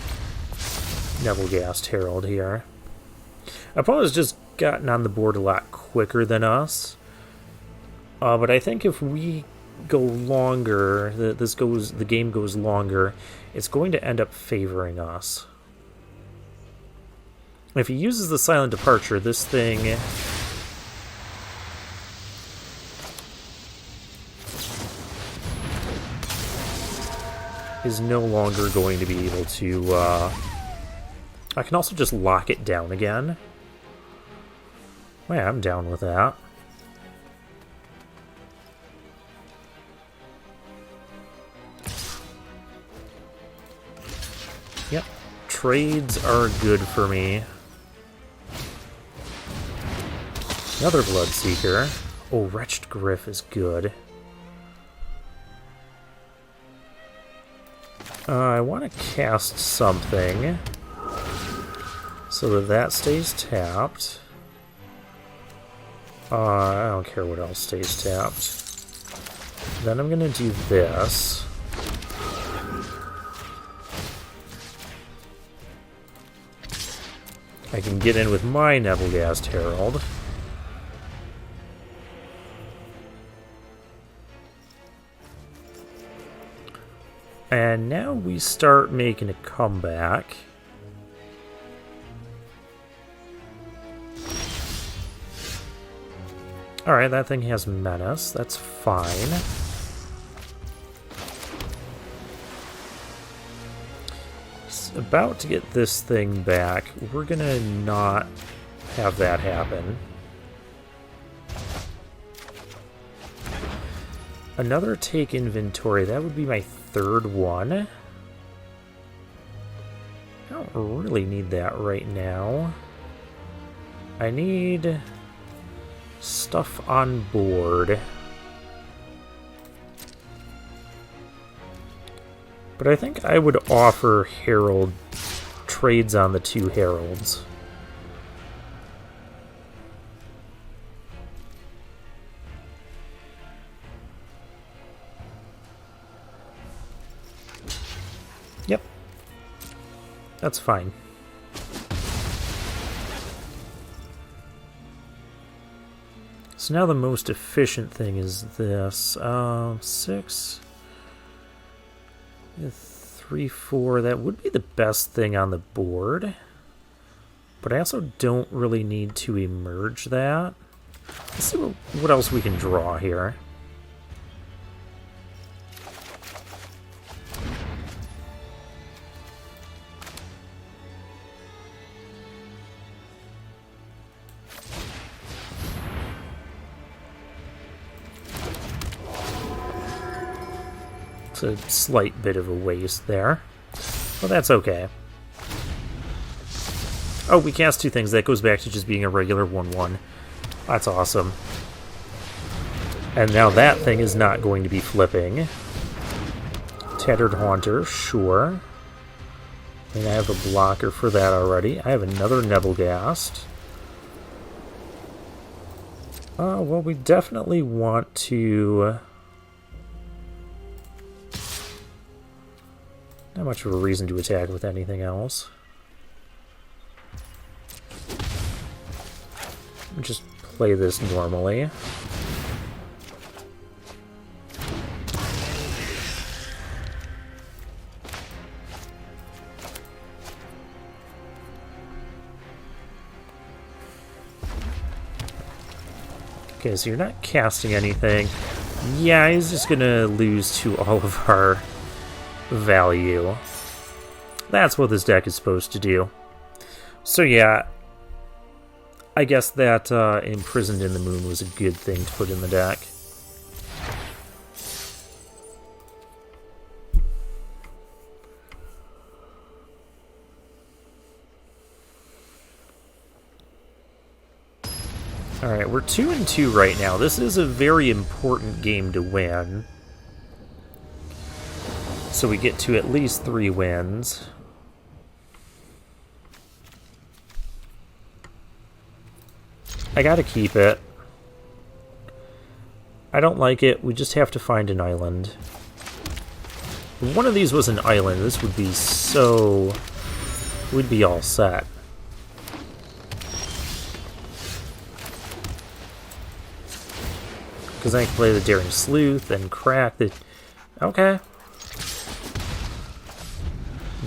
Nebelgast Herald here. Opponent's just gotten on the board a lot quicker than us. But I think if we go longer, the game goes longer, it's going to end up favoring us. If he uses the Silent Departure, this thing is no longer going to be able to... I can also just lock it down again. Yeah, I'm down with that. Yep, trades are good for me. Another Bloodseeker. Oh, Wretched Griff is good. I want to cast something so that stays tapped. I don't care what else stays tapped. Then I'm going to do this. I can get in with my Nebelgast Herald. And now we start making a comeback. Alright, that thing has Menace. That's fine. About to get this thing back. We're gonna not have that happen. Another take inventory. That would be my 3rd one. I don't really need that right now. I need stuff on board. But I think I would offer Herald trades on the 2 Heralds. Yep. That's fine. So now the most efficient thing is this. 6... 3, 4, that would be the best thing on the board. But I also don't really need to emerge that. Let's see what else we can draw here. It's a slight bit of a waste there. Well, that's okay. Oh, we cast 2 things. That goes back to just being a regular 1/1. That's awesome. And now that thing is not going to be flipping. Tattered Haunter, sure. And I have a blocker for that already. I have another Nebelgast. Well, we definitely want to... Not much of a reason to attack with anything else. Just play this normally. Okay, so you're not casting anything. Yeah, he's just gonna lose to all of our value. That's what this deck is supposed to do. So yeah, I guess that Imprisoned in the Moon was a good thing to put in the deck. Alright, we're 2-2 right now. This is a very important game to win. So we get to at least 3 wins. I gotta keep it. I don't like it. We just have to find an island. If one of these was an island, this would be so... We'd be all set. Because I can play the Daring Sleuth and crack the... Okay.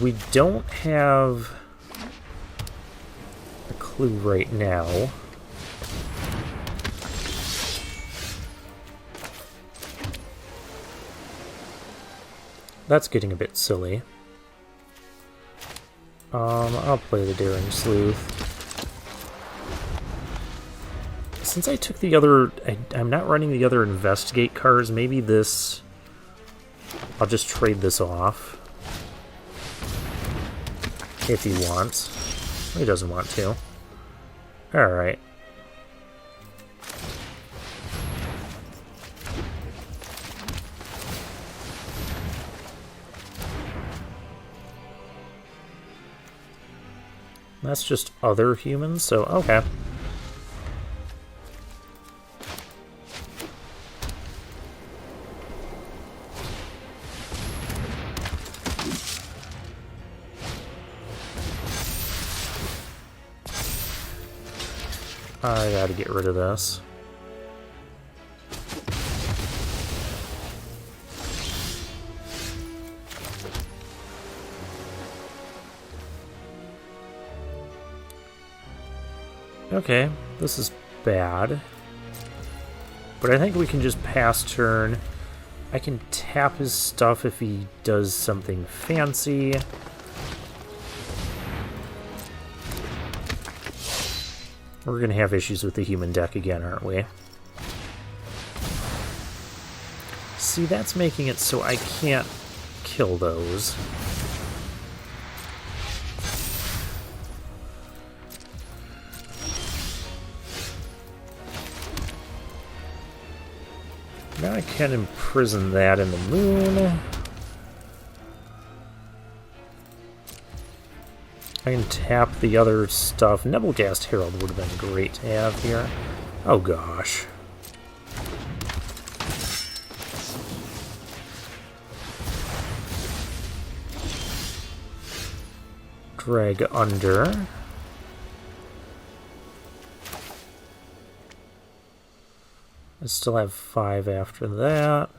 We don't have a clue right now. That's getting a bit silly. I'll play the Daring Sleuth. Since I took the other... I'm not running the other Investigate cards, maybe this... I'll just trade this off. If he wants. He doesn't want to. Alright. That's just other humans, so okay. I gotta get rid of this. Okay, this is bad. But I think we can just pass turn. I can tap his stuff if he does something fancy. We're going to have issues with the human deck again, aren't we? See, that's making it so I can't kill those. Now I can imprison that in the moon. I can tap the other stuff. Nebelgast Herald would have been great to have here. Oh gosh. Drag under. I still have 5 after that.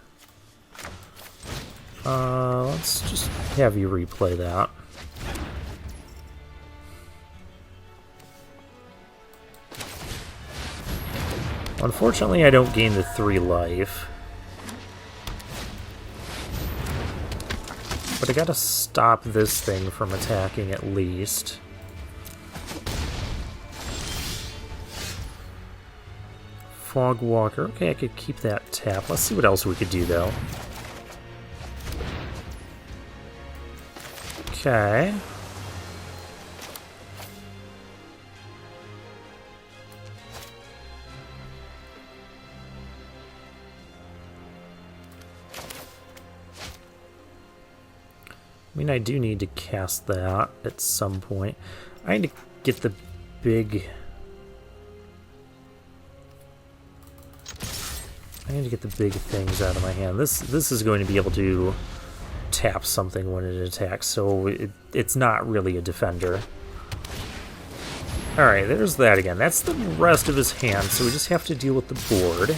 Let's just have you replay that. Unfortunately, I don't gain the 3 life. But I gotta stop this thing from attacking at least. Fogwalker. Okay, I could keep that tap. Let's see what else we could do, though. Okay. I mean, I do need to cast that at some point. I need to get the big... I need to get the big things out of my hand. This is going to be able to tap something when it attacks, so it's not really a defender. Alright, there's that again. That's the rest of his hand, so we just have to deal with the board.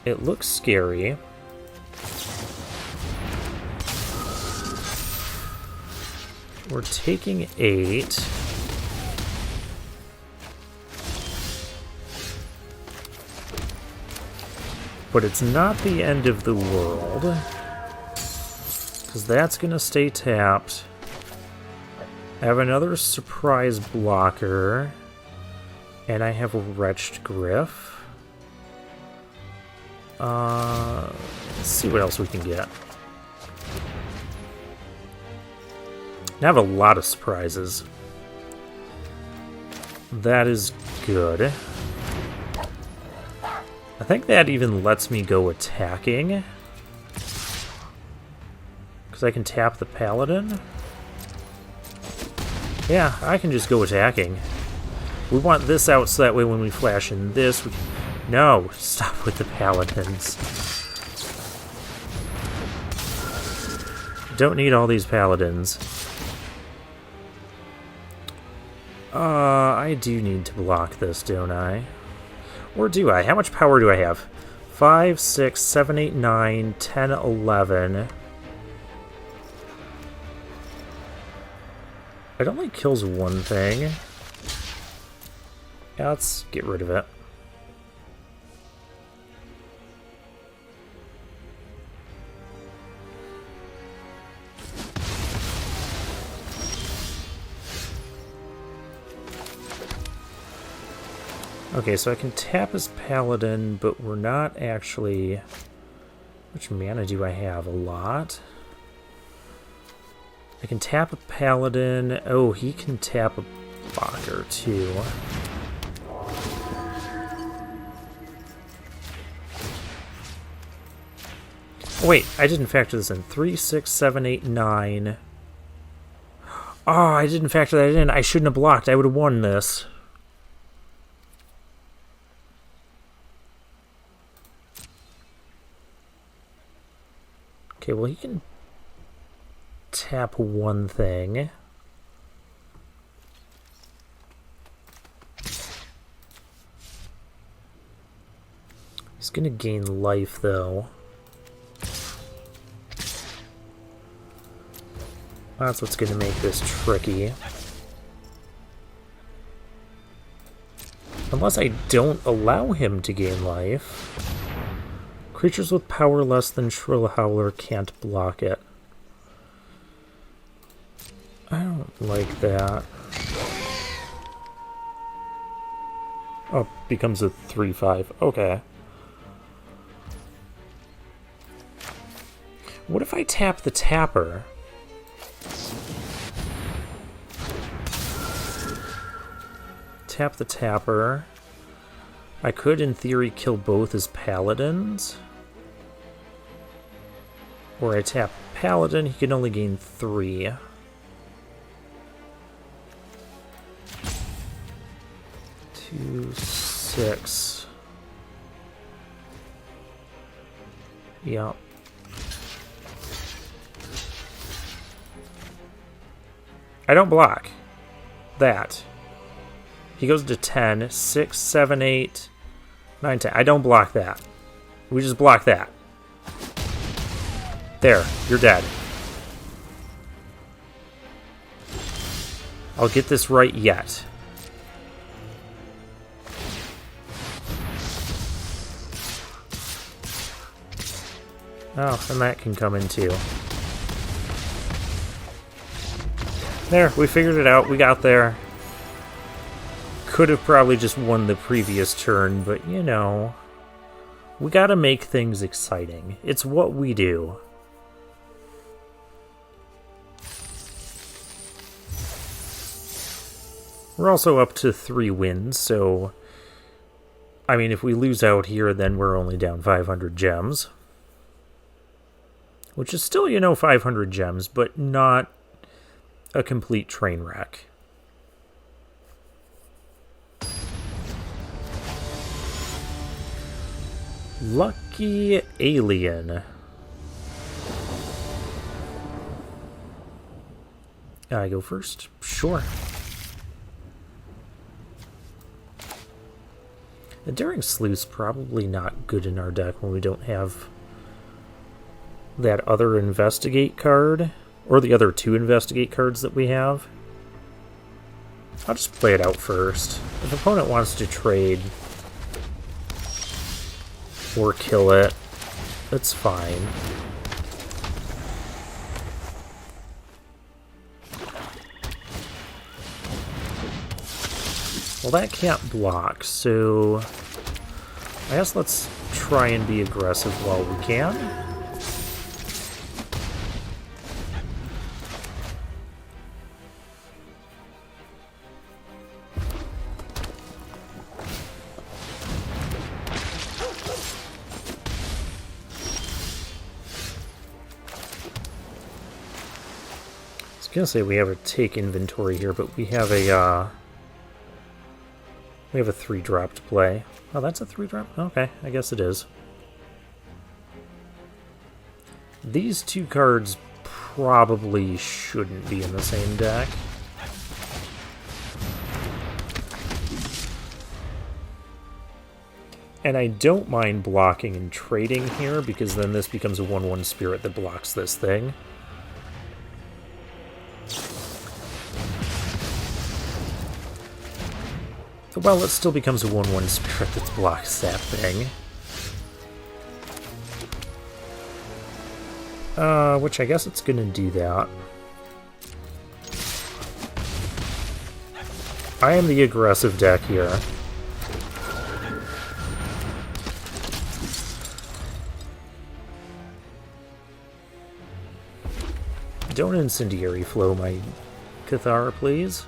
It looks scary. We're taking 8. But it's not the end of the world, because that's going to stay tapped. I have another surprise blocker, and I have a Wretched Griff. Let's see what else we can get. I have a lot of surprises. That is good. I think that even lets me go attacking. Because I can tap the Paladin. Yeah, I can just go attacking. We want this out so that way when we flash in this... No! Stop with the Paladins. Don't need all these Paladins. I do need to block this, don't I? Or do I? How much power do I have? 5, 6, 7, 8, 9, 10, 11. It only kills one thing. Yeah, let's get rid of it. Okay, so I can tap his Paladin, but we're not actually... Which mana do I have? A lot? I can tap a Paladin. Oh, he can tap a blocker, too. Oh, wait, I didn't factor this in. 3, 6, 7, 8, 9. Oh, I didn't factor that in. I shouldn't have blocked. I would have won this. Okay, well, he can tap one thing. He's gonna gain life, though. That's what's gonna make this tricky. Unless I don't allow him to gain life. Creatures with power less than Shrill Howler can't block it. I don't like that. Oh, becomes a 3/5. Okay. What if I tap the tapper? Tap the tapper. I could, in theory, kill both his paladins. Or I tap Paladin, he can only gain 3. 2, 6. Yep. I don't block that. He goes to 10, 6, 7, 8, 9, 10. I don't block that. We just block that. There, you're dead. I'll get this right yet. Oh, and that can come in too. There, we figured it out. We got there. Could have probably just won the previous turn, but you know, we gotta make things exciting. It's what we do. We're also up to 3 wins, so... I mean, if we lose out here, then we're only down 500 gems. Which is still, 500 gems, but not a complete train wreck. Lucky Alien. I go first? Sure. The Daring Sleuth's probably not good in our deck when we don't have that other Investigate card, or the other 2 Investigate cards that we have. I'll just play it out first. If the opponent wants to trade or kill it, that's fine. Well, that can't block, so I guess let's try and be aggressive while we can. I was gonna say we have a take inventory here, but we have a 3-drop to play. Oh, that's a 3-drop? Okay, I guess it is. These 2 cards probably shouldn't be in the same deck. And I don't mind blocking and trading here, because then this becomes a 1/1 spirit that blocks this thing. Well, it still becomes a 1/1 spirit that blocks that thing. Which I guess it's gonna do that. I am the aggressive deck here. Don't incendiary flow my Cathar, please.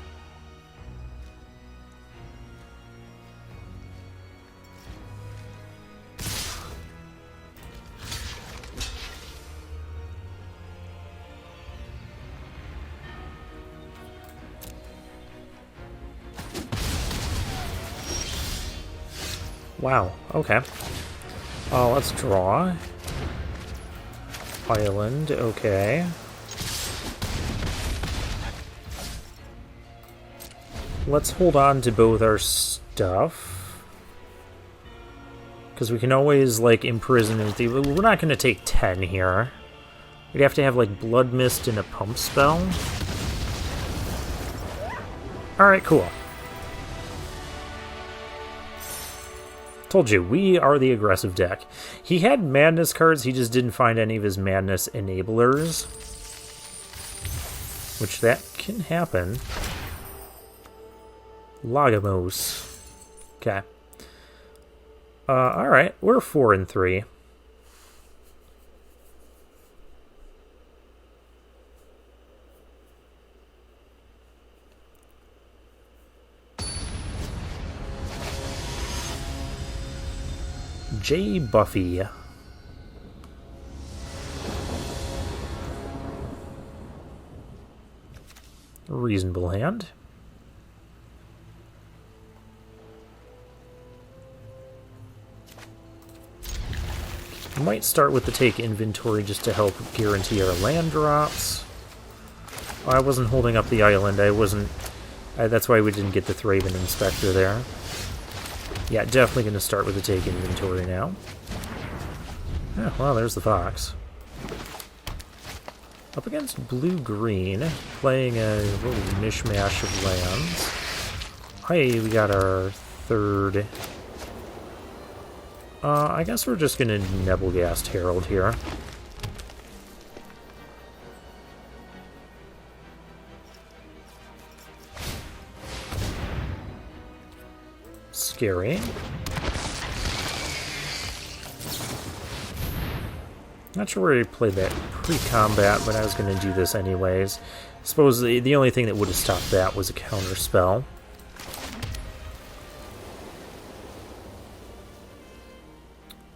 Wow, okay. Let's draw. Island, okay. Let's hold on to both our stuff. Because we can always, like, imprison and we're not going to take 10 here. We'd have to have, like, Blood Mist and a pump spell. Alright, cool. Told you, we are the aggressive deck. He had Madness cards, he just didn't find any of his Madness enablers. Which, that can happen. Lagamos. Okay. Alright, we're 4-3. J. Buffy. Reasonable hand. Might start with the take inventory just to help guarantee our land drops. Oh, I wasn't holding up the island. That's why we didn't get the Thraben Inspector there. Yeah, definitely going to start with the take inventory now. Oh, well, there's the Fox. Up against blue-green, playing a little mishmash of lands. Hey, we got our third. I guess we're just going to Nebelgast Herald here. Scary. Not sure where he played that pre-combat, but I was going to do this anyways. I suppose the only thing that would have stopped that was a counter spell.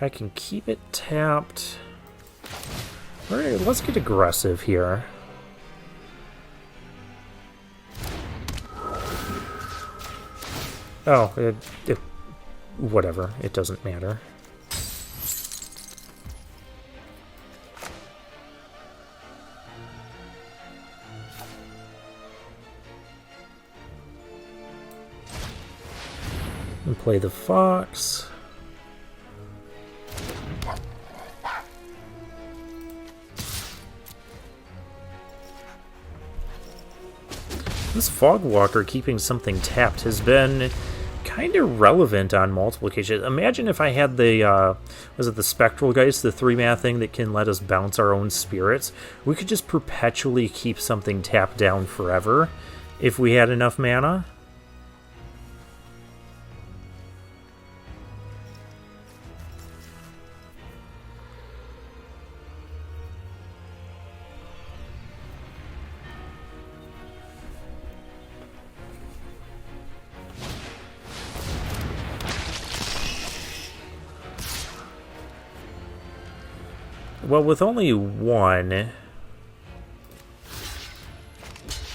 I can keep it tapped. Let's get aggressive here. Oh, whatever. It doesn't matter. And play the fox. This Fogwalker keeping something tapped has been kind of relevant on multiple occasions. Imagine if I had the, was it the Spectral Geist, the 3-mana thing that can let us bounce our own spirits? We could just perpetually keep something tapped down forever if we had enough mana. Well, with only one,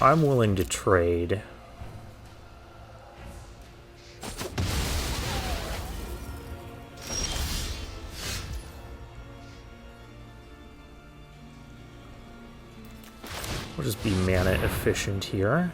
I'm willing to trade. We'll just be mana efficient here.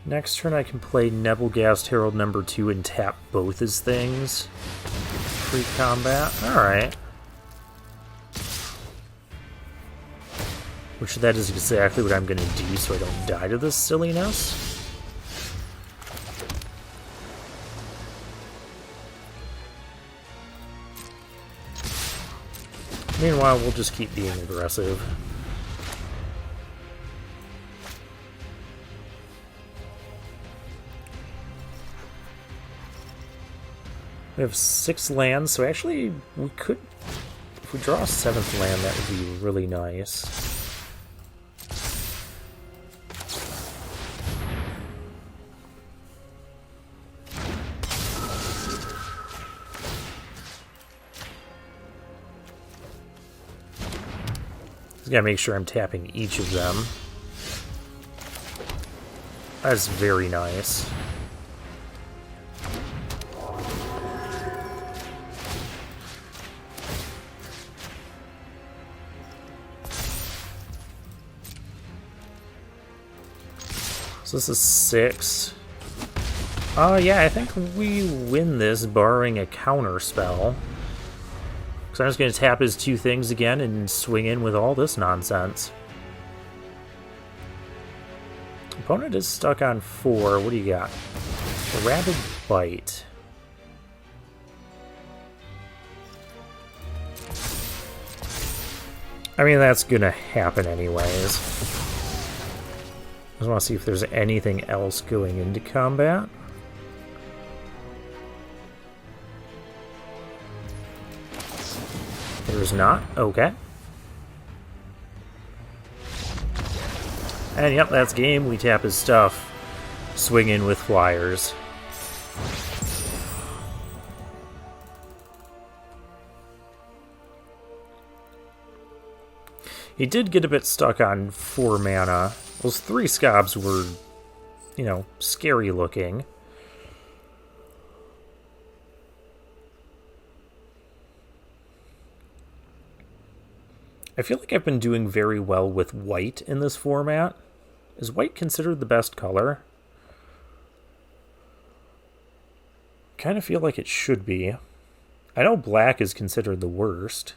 Next turn I can play Nebelgast Herald number 2 and tap both his things. Pre-combat. Alright. Which that is exactly what I'm going to do so I don't die to this silliness. Meanwhile, we'll just keep being aggressive. We have 6 lands, so actually we could, if we draw a 7th land, that would be really nice. Just gotta make sure I'm tapping each of them. That's very nice. So this is 6. Yeah, I think we win this, barring a counter spell. So I'm just going to tap his 2 things again and swing in with all this nonsense. Opponent is stuck on 4. What do you got? A Rabid Bite. I mean, that's going to happen anyways. I just want to see if there's anything else going into combat. There's not? Okay. And yep, that's game. We tap his stuff. Swing in with flyers. He did get a bit stuck on 4 mana. Those 3 scabs were, you know, scary looking. I feel like I've been doing very well with white in this format. Is white considered the best color? Kind of feel like it should be. I know black is considered the worst.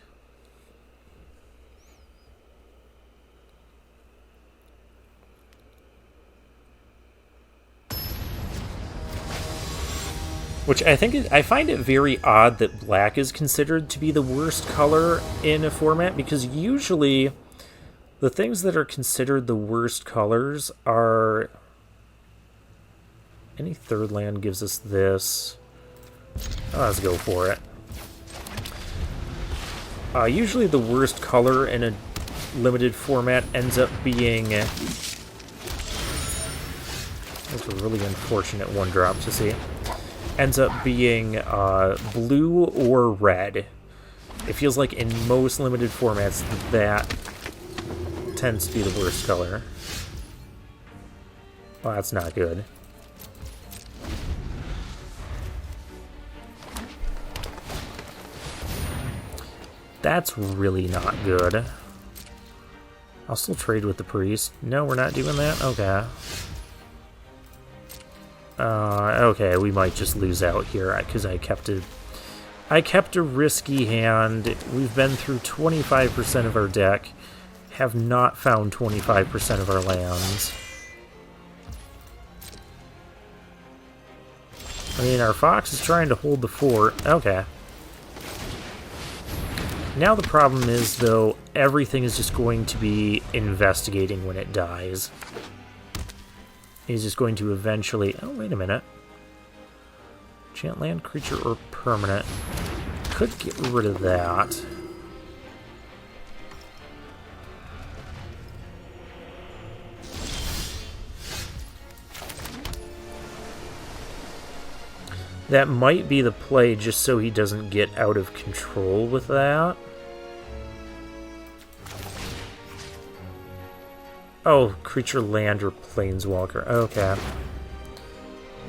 Which I find it very odd that black is considered to be the worst color in a format, because usually the things that are considered the worst colors are... Any 3rd land gives us this. Let's go for it. Usually the worst color in a limited format ends up being... It's a really unfortunate one drop to see. Ends up being blue or red. It feels like in most limited formats that tends to be the worst color. Well, that's not good. That's really not good. I'll still trade with the priest. No, we're not doing that? Okay. Okay, we might just lose out here because I kept a risky hand. We've been through 25% of our deck, have not found 25% of our lands. I mean, our fox is trying to hold the fort. Okay. Now the problem is, though, everything is just going to be investigating when it dies. He's just going to eventually... Oh, wait a minute. Enchant land, creature, or permanent. Could get rid of that. That might be the play, just so he doesn't get out of control with that. Oh, creature, land, or planeswalker. Okay.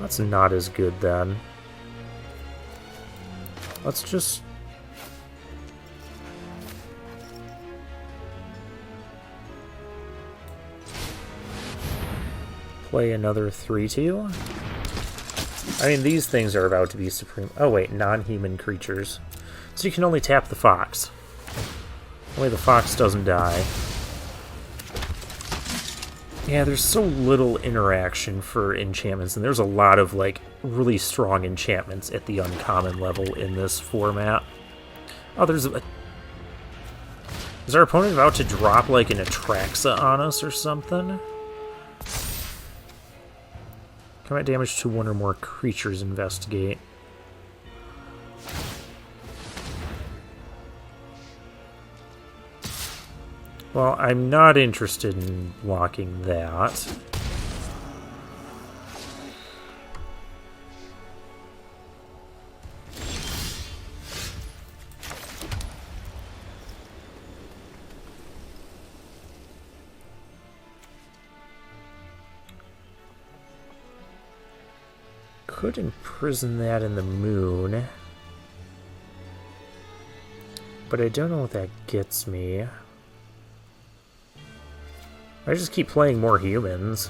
That's not as good, then. Let's just... play another 3-2. I mean, these things are about to be supreme... Oh, wait, non-human creatures. So you can only tap the fox. Only the fox doesn't die. Yeah, there's so little interaction for enchantments, and there's a lot of, like, really strong enchantments at the uncommon level in this format. Oh, there's a... Is our opponent about to drop, like, an Atraxa on us or something? Combat damage to one or more creatures, investigate. Well, I'm not interested in blocking that. Could imprison that in the moon. But I don't know what that gets me. I just keep playing more humans.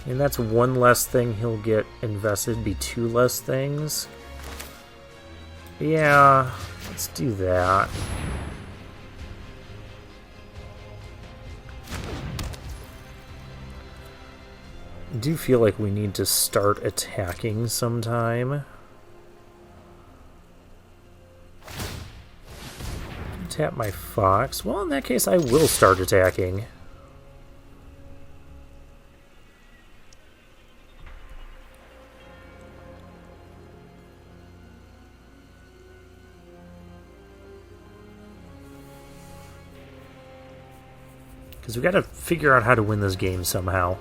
And that's one less thing he'll get invested, be two less things. Yeah, let's do that. I do feel like we need to start attacking sometime. Tap my fox. Well, in that case, I will start attacking. Because we got to figure out how to win this game somehow.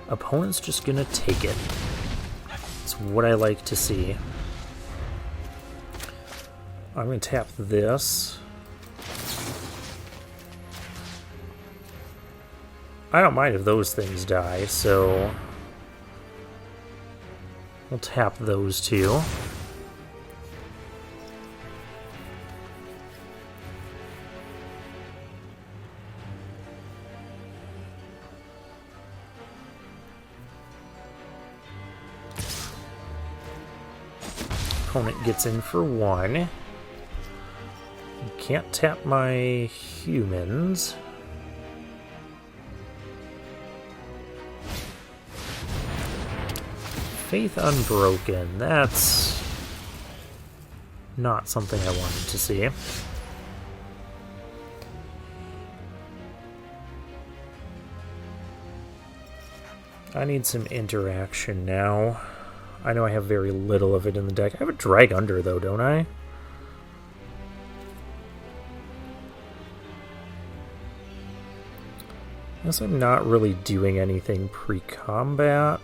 Opponent's just gonna take it. It's what I like to see. I'm gonna tap this. I don't mind if those things die, so we'll tap those two. Opponent gets in for one. Can't tap my humans. Faith Unbroken, that's not something I wanted to see. I need some interaction now. I know I have very little of it in the deck. I have a Drag Under, though, don't I? I guess I'm not really doing anything pre-combat.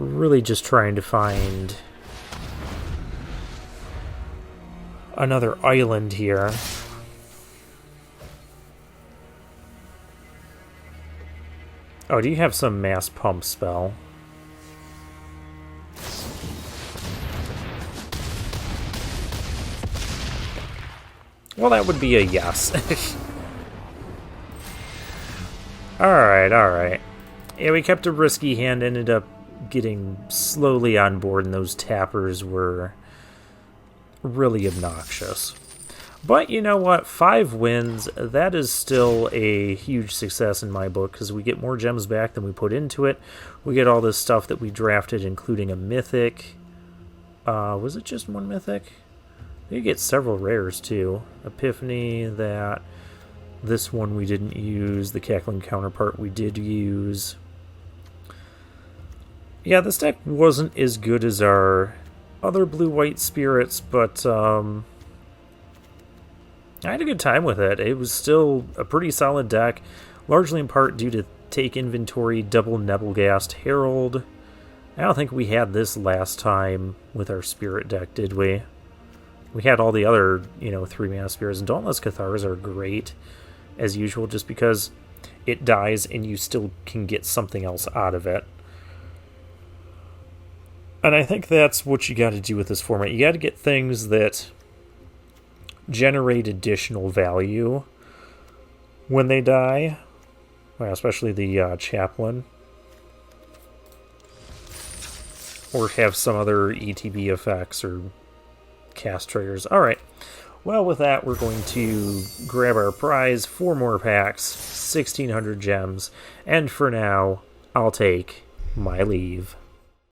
Really just trying to find another island here. Oh, do you have some mass pump spell? Well, that would be a yes. Alright, alright. Yeah, we kept a risky hand, ended up getting slowly on board, and those tappers were really obnoxious. But you know what? 5 wins, that is still a huge success in my book, because we get more gems back than we put into it. We get all this stuff that we drafted, including a mythic. Was it just 1 mythic? You get several rares, too. Epiphany, that. This one we didn't use. The Cackling Counterpart we did use. Yeah, this deck wasn't as good as our other blue-white spirits, but I had a good time with it. It was still a pretty solid deck, largely in part due to Take Inventory, Double Nebelgast, Herald. I don't think we had this last time with our spirit deck, did we? We had all the other, 3-mana spirits, and Dauntless Cathars are great, as usual, just because it dies and you still can get something else out of it. And I think that's what you got to do with this format. You got to get things that generate additional value when they die. Well, especially the Chaplain. Or have some other ETB effects or cast triggers. Alright. Well, with that, we're going to grab our prize. 4 more packs. 1,600 gems. And for now, I'll take my leave.